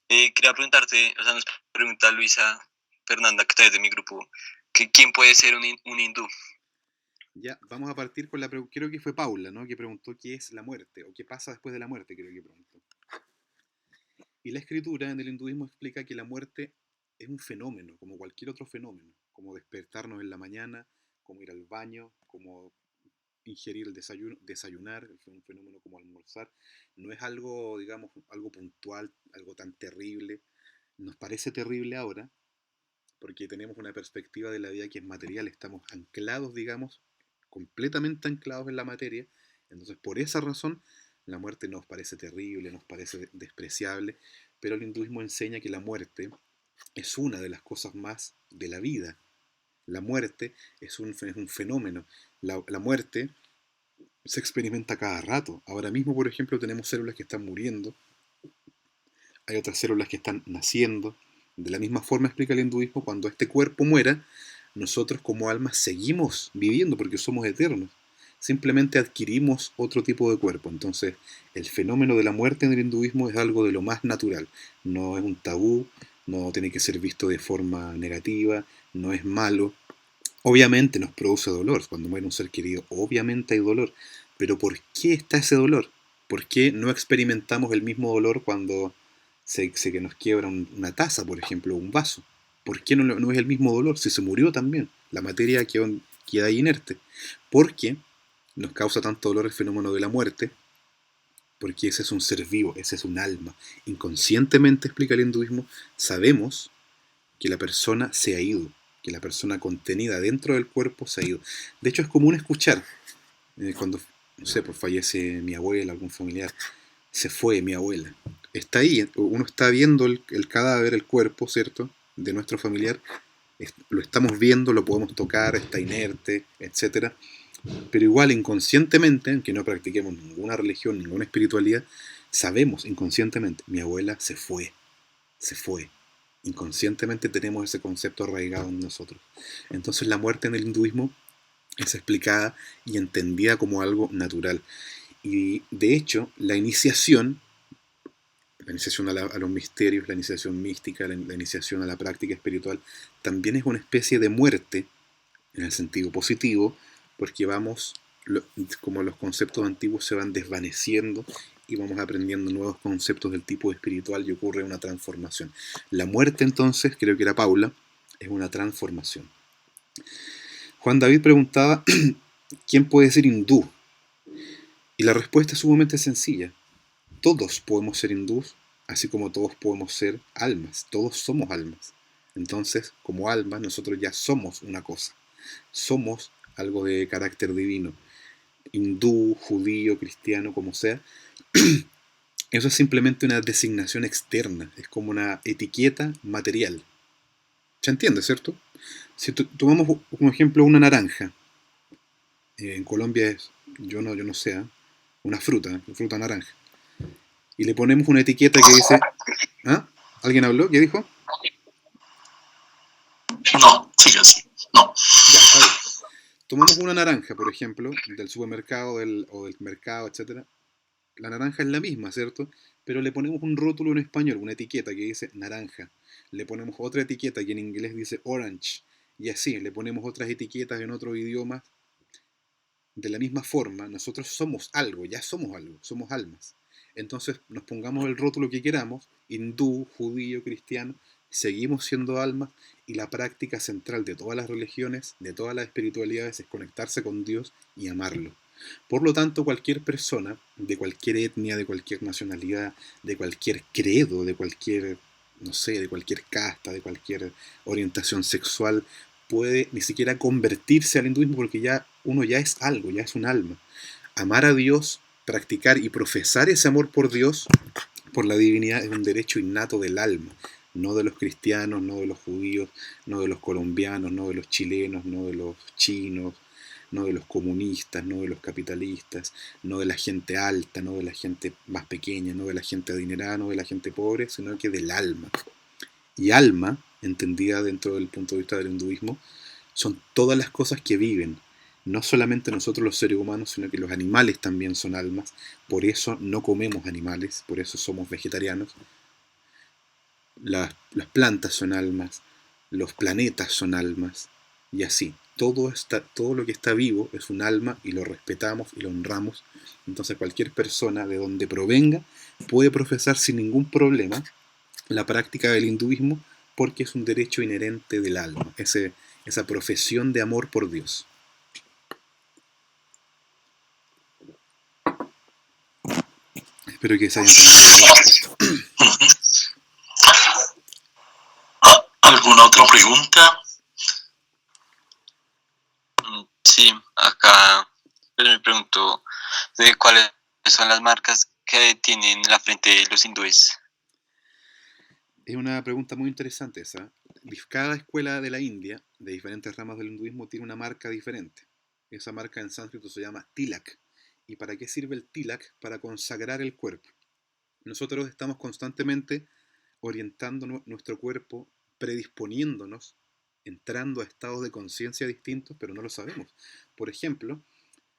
quería preguntarte, o sea, nos pregunta Luisa Fernanda, que está desde mi grupo, que ¿quién puede ser un hindú? Ya, vamos a partir con creo que fue Paula, ¿no? Que preguntó qué es la muerte, o qué pasa después de la muerte, creo que preguntó. Y la escritura en el hinduismo explica que la muerte es un fenómeno, como cualquier otro fenómeno, como despertarnos en la mañana, como ir al baño, como ingerir el desayunar, es un fenómeno como almorzar. No es algo, digamos, algo puntual, algo tan terrible. Nos parece terrible ahora, porque tenemos una perspectiva de la vida que es material, estamos anclados, digamos, completamente anclados en la materia. Entonces, por esa razón, la muerte nos parece terrible, nos parece despreciable, pero el hinduismo enseña que la muerte es una de las cosas más de la vida. La muerte es un fenómeno. La muerte se experimenta cada rato. Ahora mismo, por ejemplo, tenemos células que están muriendo, hay otras células que están naciendo. De la misma forma explica el hinduismo, cuando este cuerpo muera, nosotros como almas seguimos viviendo porque somos eternos. Simplemente adquirimos otro tipo de cuerpo. Entonces, el fenómeno de la muerte en el hinduismo es algo de lo más natural. No es un tabú, no tiene que ser visto de forma negativa, no es malo. Obviamente nos produce dolor. Cuando muere un ser querido, obviamente hay dolor. Pero ¿por qué está ese dolor? ¿Por qué no experimentamos el mismo dolor cuando que nos quiebra una taza, por ejemplo, o un vaso? ¿Por qué no es el mismo dolor? Si se murió también, la materia queda ahí inerte. ¿Por qué nos causa tanto dolor el fenómeno de la muerte? Porque ese es un ser vivo, ese es un alma. Inconscientemente, explica el hinduismo, sabemos que la persona se ha ido, que la persona contenida dentro del cuerpo se ha ido. De hecho, es común escuchar, cuando, no sé, pues fallece mi abuela, algún familiar, se fue mi abuela. Está ahí, uno está viendo el cadáver, el cuerpo, ¿cierto?, de nuestro familiar, lo estamos viendo, lo podemos tocar, está inerte, etc. Pero igual inconscientemente, aunque no practiquemos ninguna religión, ninguna espiritualidad, sabemos inconscientemente, mi abuela se fue. Inconscientemente tenemos ese concepto arraigado en nosotros. Entonces la muerte en el hinduismo es explicada y entendida como algo natural. Y de hecho, la iniciación a los misterios, la iniciación mística, la iniciación a la práctica espiritual, también es una especie de muerte, en el sentido positivo, porque como los conceptos antiguos se van desvaneciendo y vamos aprendiendo nuevos conceptos del tipo espiritual y ocurre una transformación. La muerte entonces, creo que era Paula, es una transformación. Juan David preguntaba, ¿quién puede ser hindú? Y la respuesta es sumamente sencilla. Todos podemos ser hindús, así como todos podemos ser almas. Todos somos almas. Entonces, como almas, nosotros ya somos una cosa. Somos algo de carácter divino. Hindú, judío, cristiano, como sea. Eso es simplemente una designación externa. Es como una etiqueta material. ¿Se entiende, cierto? Si tomamos como ejemplo una naranja. En Colombia es, yo no sé, una fruta naranja. Y le ponemos una etiqueta que dice... ¿Ah? ¿Alguien habló? ¿Qué dijo? No, sigue así. No. Ya, está bien. Tomamos una naranja, por ejemplo, del supermercado o del mercado, etc. La naranja es la misma, ¿cierto? Pero le ponemos un rótulo en español, una etiqueta que dice naranja. Le ponemos otra etiqueta que en inglés dice orange. Y así, le ponemos otras etiquetas en otros idiomas. De la misma forma, nosotros somos algo, ya somos algo, somos almas. Entonces nos pongamos el rótulo que queramos, hindú, judío, cristiano, seguimos siendo almas y la práctica central de todas las religiones, de todas las espiritualidades es conectarse con Dios y amarlo. Por lo tanto, cualquier persona, de cualquier etnia, de cualquier nacionalidad, de cualquier credo, de cualquier, no sé, de cualquier casta, de cualquier orientación sexual, puede ni siquiera convertirse al hinduismo porque uno ya es algo, ya es un alma. Amar a Dios, practicar y profesar ese amor por Dios, por la divinidad, es un derecho innato del alma, no de los cristianos, no de los judíos, no de los colombianos, no de los chilenos, no de los chinos, no de los comunistas, no de los capitalistas, no de la gente alta, no de la gente más pequeña, no de la gente adinerada, no de la gente pobre, sino que del alma. Y alma, entendida dentro del punto de vista del hinduismo, son todas las cosas que viven. No solamente nosotros los seres humanos, sino que los animales también son almas. Por eso no comemos animales, por eso somos vegetarianos. Las plantas son almas, los planetas son almas, y así. Todo lo que está vivo es un alma y lo respetamos y lo honramos. Entonces cualquier persona de donde provenga puede profesar sin ningún problema la práctica del hinduismo porque es un derecho inherente del alma, esa profesión de amor por Dios. Espero que se hayan entendido. Al ¿Alguna otra pregunta? Sí, acá pues me pregunto de cuáles son las marcas que tienen la frente de los hindúes. Es una pregunta muy interesante esa. Cada escuela de la India, de diferentes ramas del hinduismo, tiene una marca diferente. Esa marca en sánscrito se llama tilak. ¿Y para qué sirve el tilak? Para consagrar el cuerpo. Nosotros estamos constantemente orientando nuestro cuerpo, predisponiéndonos, entrando a estados de conciencia distintos, pero no lo sabemos. Por ejemplo,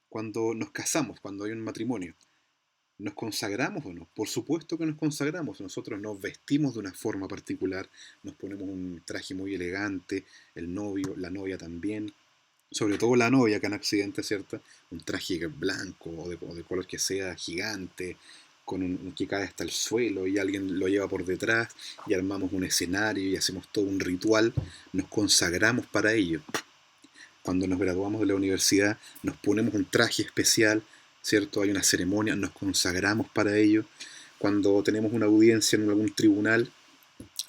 cuando nos casamos, cuando hay un matrimonio, ¿nos consagramos o no? Por supuesto que nos consagramos. Nosotros nos vestimos de una forma particular, nos ponemos un traje muy elegante, el novio, la novia también, sobre todo la novia que en accidente, ¿cierto? Un traje blanco o de color que sea, gigante, que cae hasta el suelo y alguien lo lleva por detrás y armamos un escenario y hacemos todo un ritual, nos consagramos para ello. Cuando nos graduamos de la universidad nos ponemos un traje especial, ¿cierto? Hay una ceremonia, nos consagramos para ello. Cuando tenemos una audiencia en algún tribunal,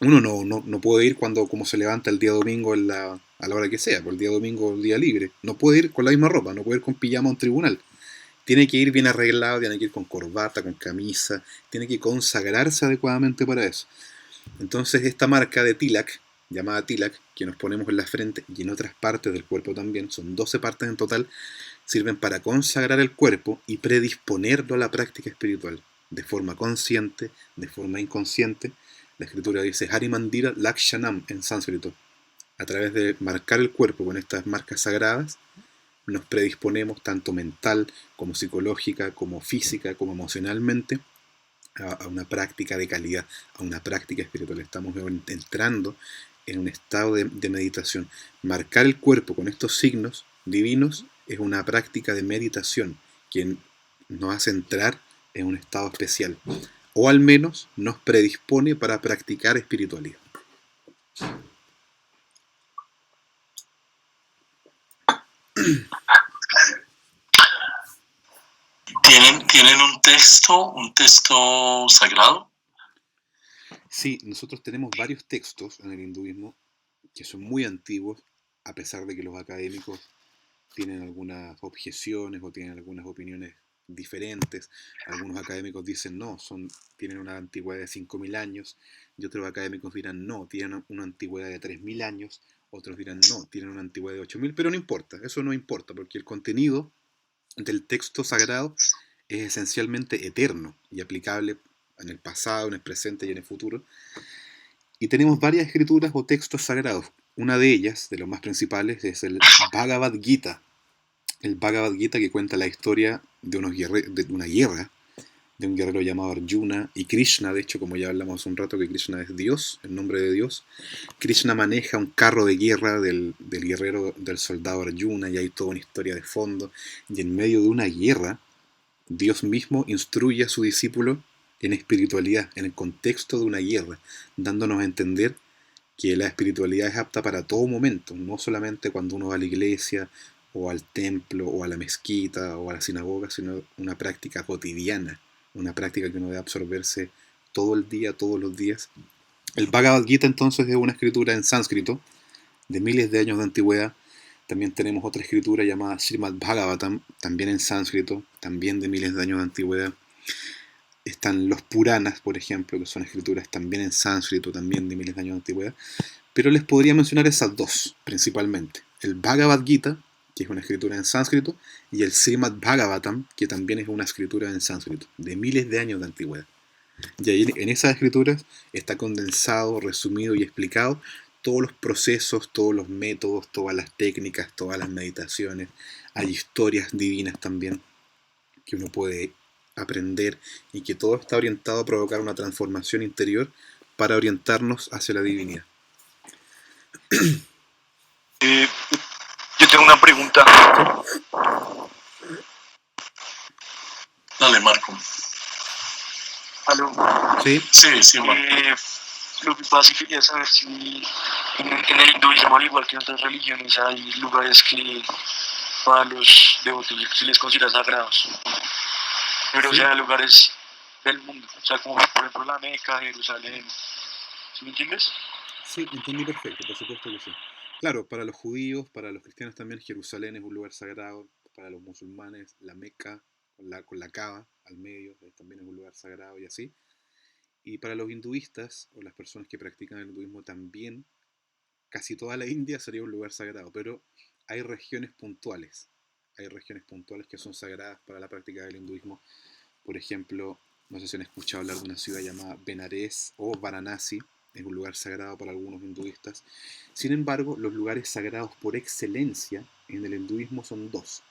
uno no puede ir cuando como se levanta el día domingo a la hora que sea, por el día domingo o el día libre. No puede ir con la misma ropa, no puede ir con pijama a un tribunal. Tiene que ir bien arreglado, tiene que ir con corbata, con camisa, tiene que consagrarse adecuadamente para eso. Entonces esta marca de tilak, llamada tilak, que nos ponemos en la frente y en otras partes del cuerpo también, son 12 partes en total, sirven para consagrar el cuerpo y predisponerlo a la práctica espiritual, de forma consciente, de forma inconsciente. La escritura dice Harimandira Lakshanam en sánscrito. A través de marcar el cuerpo con estas marcas sagradas, nos predisponemos tanto mental como psicológica, como física, como emocionalmente a una práctica de calidad, a una práctica espiritual. Estamos entrando en un estado de meditación. Marcar el cuerpo con estos signos divinos es una práctica de meditación que nos hace entrar en un estado especial, o al menos nos predispone para practicar espiritualidad. ¿Tienen un texto sagrado? Sí, nosotros tenemos varios textos en el hinduismo que son muy antiguos, a pesar de que los académicos tienen algunas objeciones o tienen algunas opiniones diferentes. Algunos académicos dicen no, tienen una antigüedad de 5.000 años, y otros académicos dirán no, tienen una antigüedad de 3.000 años, otros dirán no, tienen una antigüedad de 8.000, pero no importa, eso no importa, porque el contenido del texto sagrado es esencialmente eterno y aplicable en el pasado, en el presente y en el futuro. Y tenemos varias escrituras o textos sagrados. Una de ellas, de los más principales, es el Bhagavad Gita. El Bhagavad Gita, que cuenta la historia de una guerra de un guerrero llamado Arjuna y Krishna. De hecho, como ya hablamos hace un rato, que Krishna es Dios, el nombre de Dios. Krishna maneja un carro de guerra del guerrero, del soldado Arjuna, y hay toda una historia de fondo. Y en medio de una guerra, Dios mismo instruye a su discípulo en espiritualidad, en el contexto de una guerra, dándonos a entender que la espiritualidad es apta para todo momento, no solamente cuando uno va a la iglesia o al templo o a la mezquita o a la sinagoga, sino una práctica cotidiana, una práctica que uno debe absorberse todo el día, todos los días. El Bhagavad Gita entonces es una escritura en sánscrito de miles de años de antigüedad. También tenemos otra escritura llamada Srimad Bhagavatam, también en sánscrito, también de miles de años de antigüedad. Están los Puranas, por ejemplo, que son escrituras también en sánscrito, también de miles de años de antigüedad. Pero les podría mencionar esas dos, principalmente. El Bhagavad Gita, que es una escritura en sánscrito, y el Srimad Bhagavatam, que también es una escritura en sánscrito, de miles de años de antigüedad. Y ahí en esas escrituras está condensado, resumido y explicado todos los procesos, todos los métodos, todas las técnicas, todas las meditaciones. Hay historias divinas también que uno puede aprender y que todo está orientado a provocar una transformación interior para orientarnos hacia la divinidad. Yo tengo una pregunta. Dale, Marco. ¿Aló? Sí, Sí, Marco. Lo que pasa es que quería saber si en el hinduismo, al igual que en otras religiones, hay lugares que para los devotos se les considera sagrados. Pero Sí. o sea, lugares del mundo. O sea, como por ejemplo la Meca, Jerusalén. ¿Sí me entiendes? Sí, entendí perfecto, por supuesto que sí. Claro, para los judíos, para los cristianos también Jerusalén es un lugar sagrado, para los musulmanes la Meca con la Kaaba al medio también es un lugar sagrado y así. Y para los hinduistas o las personas que practican el hinduismo también, casi toda la India sería un lugar sagrado, pero hay regiones puntuales. Hay regiones puntuales que son sagradas para la práctica del hinduismo. Por ejemplo, no sé si han escuchado hablar de una ciudad llamada Benares o Varanasi, es un lugar sagrado para algunos hinduistas. Sin embargo, los lugares sagrados por excelencia en el hinduismo son dos.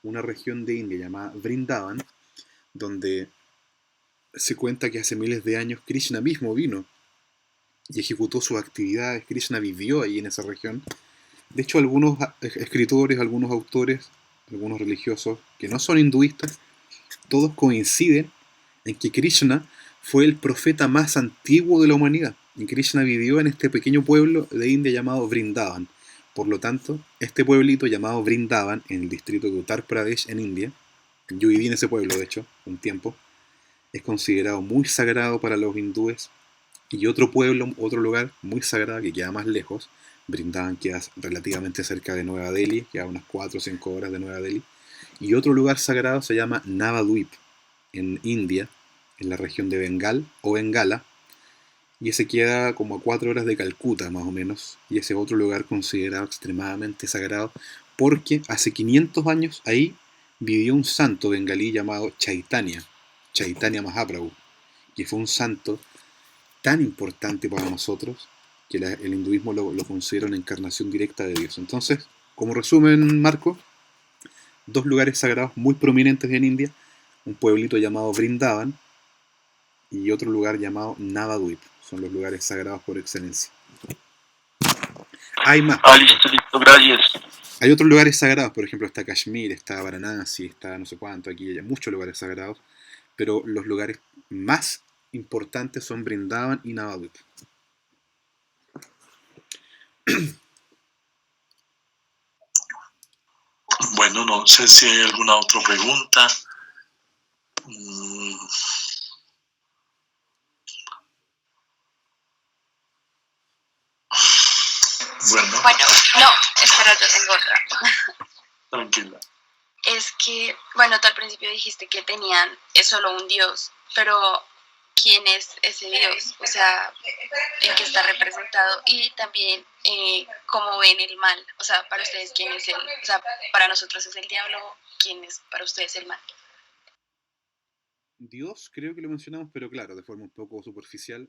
Una región de India llamada Vrindavan, donde se cuenta que hace miles de años Krishna mismo vino y ejecutó sus actividades. Krishna vivió ahí en esa región. De hecho, algunos escritores, algunos autores, algunos religiosos que no son hinduistas, todos coinciden en que Krishna fue el profeta más antiguo de la humanidad. Y Krishna vivió en este pequeño pueblo de India llamado Vrindavan. Por lo tanto, este pueblito llamado Vrindavan, en el distrito de Uttar Pradesh, en India, yo viví en ese pueblo, de hecho, un tiempo, es considerado muy sagrado para los hindúes. Y otro pueblo, otro lugar muy sagrado que queda más lejos, Vrindavan queda relativamente cerca de Nueva Delhi, queda a unas 4 o 5 horas de Nueva Delhi. Y otro lugar sagrado se llama Navadvip, en India, en la región de Bengal o Bengala, y ese queda como a 4 horas de Calcuta más o menos, y ese otro lugar considerado extremadamente sagrado porque hace 500 años ahí vivió un santo bengalí llamado Chaitanya Mahaprabhu, que fue un santo tan importante para nosotros que el hinduismo lo considera una encarnación directa de Dios. Entonces, como resumen, Marco, dos lugares sagrados muy prominentes en India, un pueblito llamado Vrindavan y otro lugar llamado Navadvip. Son los lugares sagrados por excelencia. Hay más. Listo, gracias. Hay otros lugares sagrados, por ejemplo está Kashmir, está Varanasi, está no sé cuánto, aquí hay muchos lugares sagrados, pero los lugares más importantes son Vrindavan y Navadvip. Bueno, no sé si hay alguna otra pregunta. Bueno, no, espera, yo tengo otra. Tranquila. Es que, bueno, tú al principio dijiste que tenían solo un Dios, pero ¿quién es ese Dios? O sea, ¿en qué está representado? Y también, ¿cómo ven el mal? O sea, para ustedes, ¿quién es el? O sea, para nosotros es el diablo, ¿quién es para ustedes el mal? Dios, creo que lo mencionamos, pero claro, de forma un poco superficial.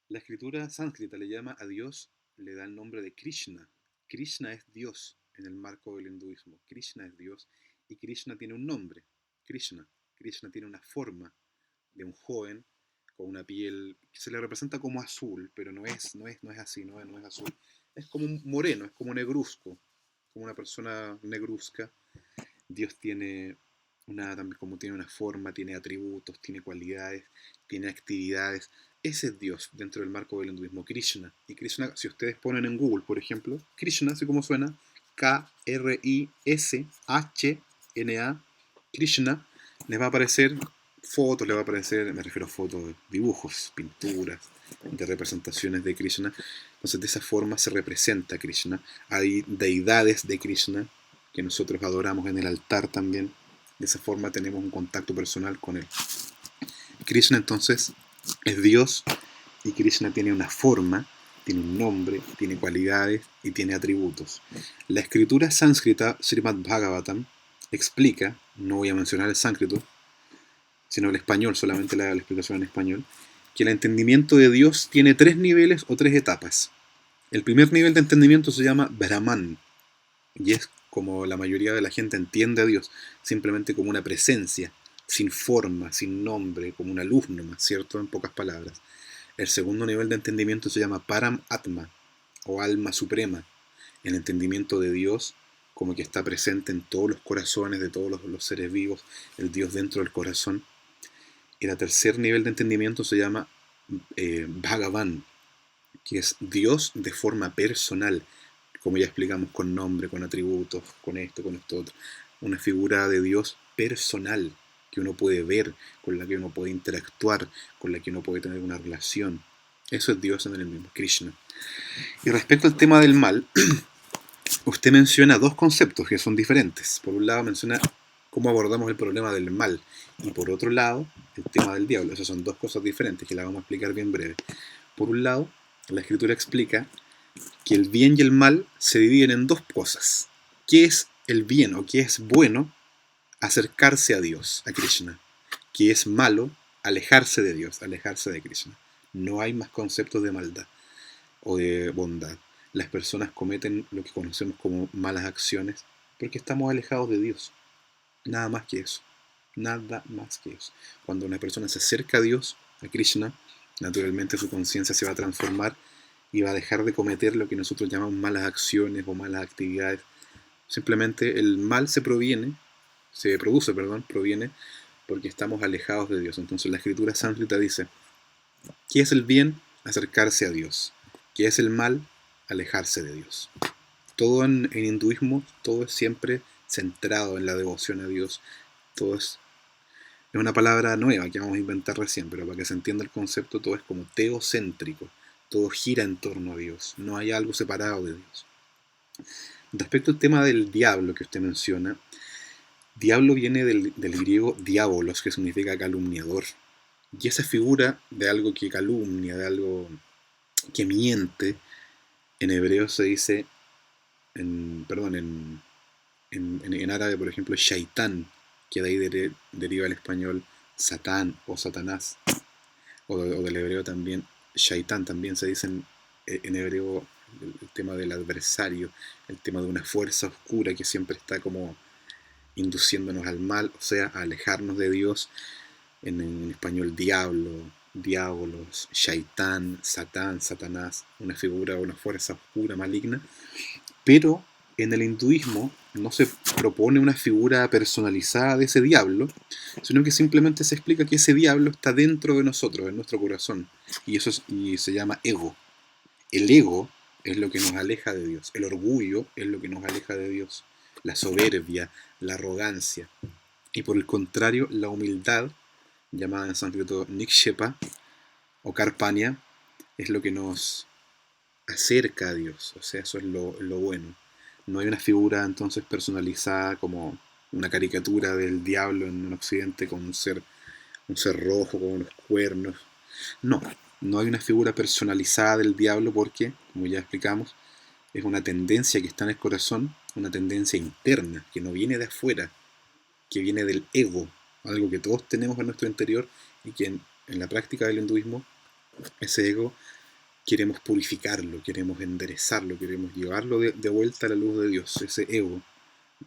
La escritura sánscrita le llama a Dios, le da el nombre de Krishna. Krishna es Dios en el marco del hinduismo. Krishna es Dios y Krishna tiene un nombre, Krishna. Krishna tiene una forma de un joven con una piel que se le representa como azul, pero no es así, no es azul. Es como un moreno, es como negruzco, como una persona negruzca. Dios tiene como tiene una forma, tiene atributos, tiene cualidades, tiene actividades. Ese es Dios dentro del marco del hinduismo, Krishna. Y Krishna, si ustedes ponen en Google, por ejemplo, Krishna, así como suena, Krishna, Krishna, les va a aparecer fotos, les va a aparecer, me refiero a fotos, dibujos, pinturas, de representaciones de Krishna. Entonces, de esa forma se representa a Krishna. Hay deidades de Krishna que nosotros adoramos en el altar también. De esa forma tenemos un contacto personal con él. Krishna entonces es Dios y Krishna tiene una forma, tiene un nombre, tiene cualidades y tiene atributos. La escritura sánscrita Srimad Bhagavatam explica, no voy a mencionar el sánscrito, sino el español, solamente la explicación en español, que el entendimiento de Dios tiene 3 niveles o 3 etapas. El primer nivel de entendimiento se llama Brahman y es como la mayoría de la gente entiende a Dios, simplemente como una presencia, sin forma, sin nombre, como una luz nomás, ¿cierto? En pocas palabras. El segundo nivel de entendimiento se llama Param Atma, o alma suprema, el entendimiento de Dios como que está presente en todos los corazones de todos los seres vivos, el Dios dentro del corazón. Y el tercer nivel de entendimiento se llama Bhagavan, que es Dios de forma personal, como ya explicamos, con nombre, con atributos, con esto otro. Una figura de Dios personal, que uno puede ver, con la que uno puede interactuar, con la que uno puede tener una relación. Eso es Dios en el mismo, Krishna. Y respecto al tema del mal, usted menciona dos conceptos que son diferentes. Por un lado menciona cómo abordamos el problema del mal, y por otro lado, el tema del diablo. Esas son dos cosas diferentes que las vamos a explicar bien breve. Por un lado, la escritura explica que el bien y el mal se dividen en dos cosas. ¿Qué es el bien o qué es bueno? Acercarse a Dios, a Krishna. ¿Qué es malo? Alejarse de Dios, alejarse de Krishna. No hay más conceptos de maldad o de bondad. Las personas cometen lo que conocemos como malas acciones porque estamos alejados de Dios. Nada más que eso. Nada más que eso. Cuando una persona se acerca a Dios, a Krishna, naturalmente su conciencia se va a transformar y va a dejar de cometer lo que nosotros llamamos malas acciones o malas actividades. Simplemente el mal proviene porque estamos alejados de Dios. Entonces la escritura sánscrita dice, ¿qué es el bien? Acercarse a Dios. ¿Qué es el mal? Alejarse de Dios. Todo en hinduismo, todo es siempre centrado en la devoción a Dios. Todo es una palabra nueva que vamos a inventar recién, pero para que se entienda el concepto, todo es como teocéntrico. Todo gira en torno a Dios. No hay algo separado de Dios. Respecto al tema del diablo que usted menciona, diablo viene del griego diabolos, que significa calumniador. Y esa figura de algo que calumnia, de algo que miente, en hebreo se dice, en árabe, por ejemplo, shaitán, que de ahí deriva el español satán o satanás, o del hebreo también, shaitán también se dice en hebreo el tema del adversario, el tema de una fuerza oscura que siempre está como induciéndonos al mal, o sea, a alejarnos de Dios. En español, diablo, diabolos, shaitán, satán, satanás, una figura o una fuerza oscura, maligna. Pero en el hinduismo no se propone una figura personalizada de ese diablo, sino que simplemente se explica que ese diablo está dentro de nosotros, en nuestro corazón, y se llama ego. El ego es lo que nos aleja de Dios, el orgullo es lo que nos aleja de Dios, la soberbia, la arrogancia, y por el contrario, la humildad, llamada en sánscrito nikshepa o karpania, es lo que nos acerca a Dios, o sea, eso es lo bueno. No hay una figura entonces personalizada como una caricatura del diablo en Occidente con un ser rojo con unos cuernos. No hay una figura personalizada del diablo porque, como ya explicamos, es una tendencia que está en el corazón, una tendencia interna, que no viene de afuera, que viene del ego, algo que todos tenemos en nuestro interior y que en la práctica del hinduismo, ese ego queremos purificarlo, queremos enderezarlo, queremos llevarlo de vuelta a la luz de Dios, ese ego.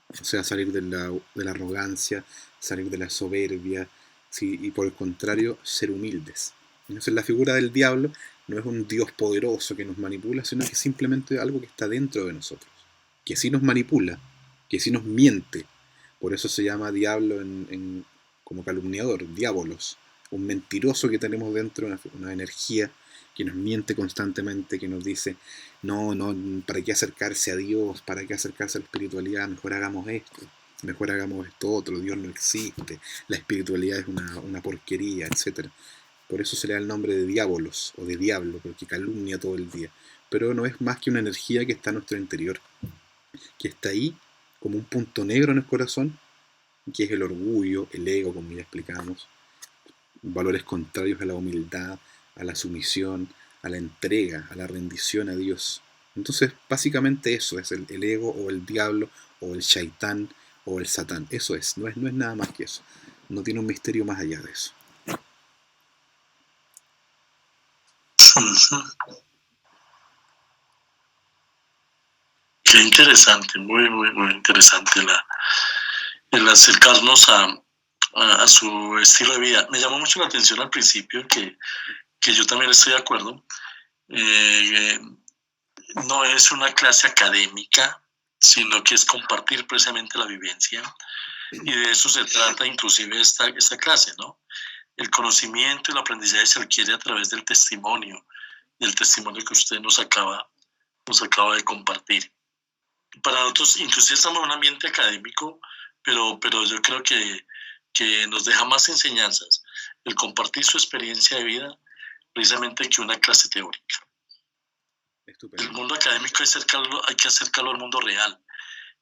O sea, salir de la arrogancia, salir de la soberbia, ¿sí? Y por el contrario, ser humildes. Entonces la figura del diablo no es un Dios poderoso que nos manipula, sino que es simplemente algo que está dentro de nosotros, que sí nos manipula, que sí nos miente. Por eso se llama diablo como calumniador, diabolos, un mentiroso que tenemos dentro, una energía que nos miente constantemente, que nos dice, no, ¿para qué acercarse a Dios? ¿Para qué acercarse a la espiritualidad? Mejor hagamos esto otro, Dios no existe, la espiritualidad es una porquería, etc. Por eso se le da el nombre de diabolos o de diablo, porque calumnia todo el día. Pero no es más que una energía que está en nuestro interior, que está ahí como un punto negro en el corazón, que es el orgullo, el ego, como ya explicamos, valores contrarios a la humildad, a la sumisión, a la entrega, a la rendición a Dios. Entonces, básicamente eso es el ego o el diablo o el shaitán o el satán. Eso es, no es nada más que eso. No tiene un misterio más allá de eso. Qué interesante, muy, muy, muy interesante el acercarnos a su estilo de vida. Me llamó mucho la atención al principio que yo también estoy de acuerdo. No es una clase académica, sino que es compartir precisamente la vivencia. Y de eso se trata inclusive esta clase, ¿no? El conocimiento y el aprendizaje se adquiere a través del testimonio que usted nos acaba de compartir. Para nosotros, inclusive estamos en un ambiente académico, pero yo creo que nos deja más enseñanzas. El compartir su experiencia de vida precisamente que una clase teórica. Estupendo. El mundo académico hay que acercarlo al mundo real.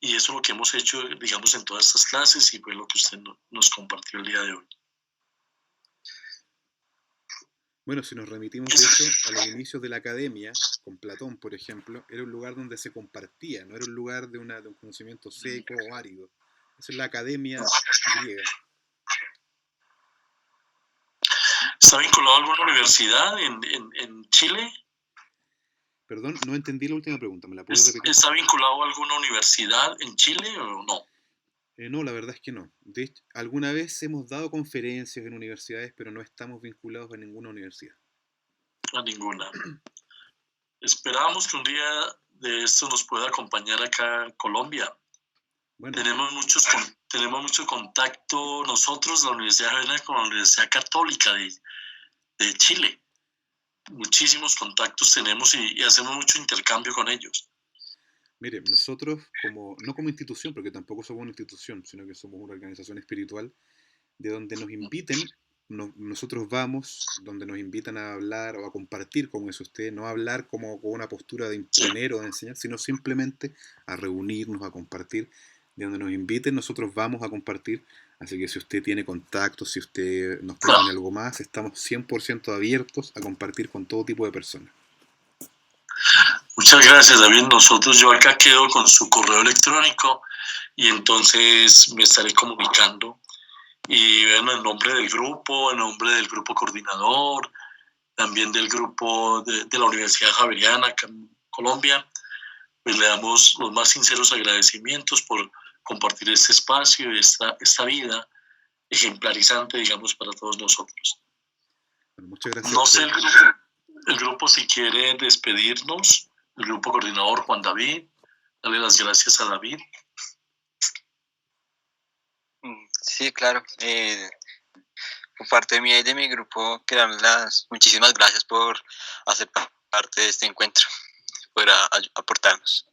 Y eso es lo que hemos hecho, digamos, en todas estas clases y fue lo que usted nos compartió el día de hoy. Bueno, si nos remitimos de hecho a los inicios de la academia, con Platón, por ejemplo, era un lugar donde se compartía, no era un lugar de un conocimiento seco o árido. Esa es la academia griega. ¿Está vinculado a alguna universidad en Chile? Perdón, no entendí la última pregunta, ¿me la puedes repetir? ¿Está vinculado a alguna universidad en Chile o no? No, la verdad es que no. De hecho, alguna vez hemos dado conferencias en universidades, pero no estamos vinculados a ninguna universidad. A ninguna. Esperamos que un día de esto nos pueda acompañar acá en Colombia. Bueno, Tenemos mucho contacto nosotros, la Universidad Javeriana, con la Universidad Católica de Chile. Muchísimos contactos tenemos y hacemos mucho intercambio con ellos. mire, nosotros, no como institución, porque tampoco somos una institución, sino que somos una organización espiritual, de donde nos inviten, nosotros vamos, donde nos invitan a hablar o a compartir, como es usted, no a hablar como con una postura de imponer o de enseñar, sino simplemente a reunirnos, a compartir. De donde nos inviten, nosotros vamos a compartir. Así que si usted tiene contactos, si usted nos propone algo más, estamos 100% abiertos a compartir con todo tipo de personas. Muchas gracias, David. Yo acá quedo con su correo electrónico y entonces me estaré comunicando. Y bueno, en nombre del grupo coordinador, también del grupo de la Universidad Javeriana acá en Colombia, pues le damos los más sinceros agradecimientos por compartir este espacio y esta vida ejemplarizante, digamos, para todos nosotros. Bueno, muchas gracias. No sé el grupo si quiere despedirnos, el grupo coordinador Juan David, darle las gracias a David. Sí, claro. Por parte mía y de mi grupo, quiero darles muchísimas gracias por hacer parte de este encuentro, por aportarnos.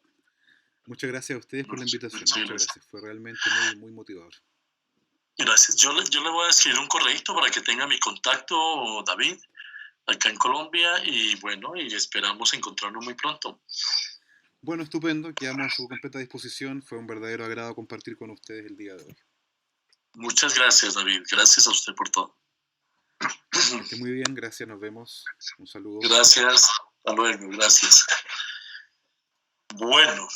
Muchas gracias a ustedes por la invitación. Muchas gracias. Fue realmente muy, muy motivador. Gracias. Yo le voy a escribir un correíto para que tenga mi contacto, David, acá en Colombia, y bueno, y esperamos encontrarnos muy pronto. Bueno, estupendo. Quedamos a su completa disposición. Fue un verdadero agrado compartir con ustedes el día de hoy. Muchas gracias, David. Gracias a usted por todo. Que esté muy bien. Gracias. Nos vemos. Un saludo. Gracias. Hasta luego. Gracias. Bueno,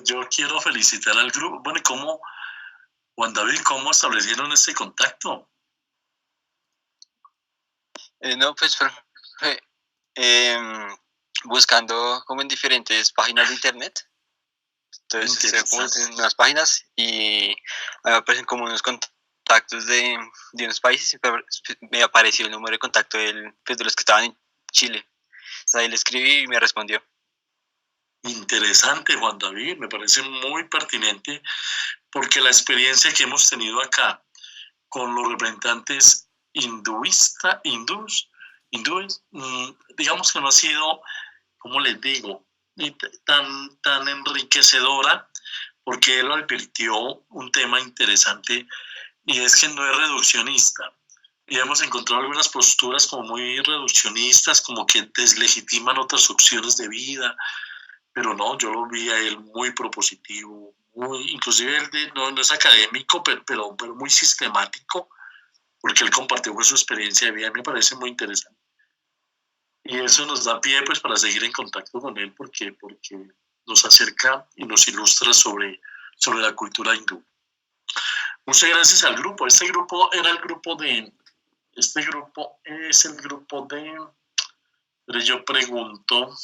yo quiero felicitar al grupo. Bueno, Juan David, ¿cómo establecieron este contacto? No, pues fue buscando como en diferentes páginas de internet. Entonces, como en unas páginas y me aparecen como unos contactos de unos países y me apareció el número de contacto de los que estaban en Chile. Entonces, ahí le escribí y me respondió. Interesante, Juan David, me parece muy pertinente porque la experiencia que hemos tenido acá con los representantes hindúes, digamos que no ha sido, ¿cómo les digo?, tan enriquecedora, porque él advirtió un tema interesante y es que no es reduccionista. Y hemos encontrado algunas posturas como muy reduccionistas, como que deslegitiman otras opciones de vida, pero no, yo lo vi a él muy propositivo, inclusive él no es académico, pero muy sistemático, porque él compartió su experiencia de vida, me parece muy interesante. Y eso nos da pie pues, para seguir en contacto con él, porque nos acerca y nos ilustra sobre la cultura hindú. Muchas gracias al grupo. Este grupo es el grupo de... Pero yo pregunto...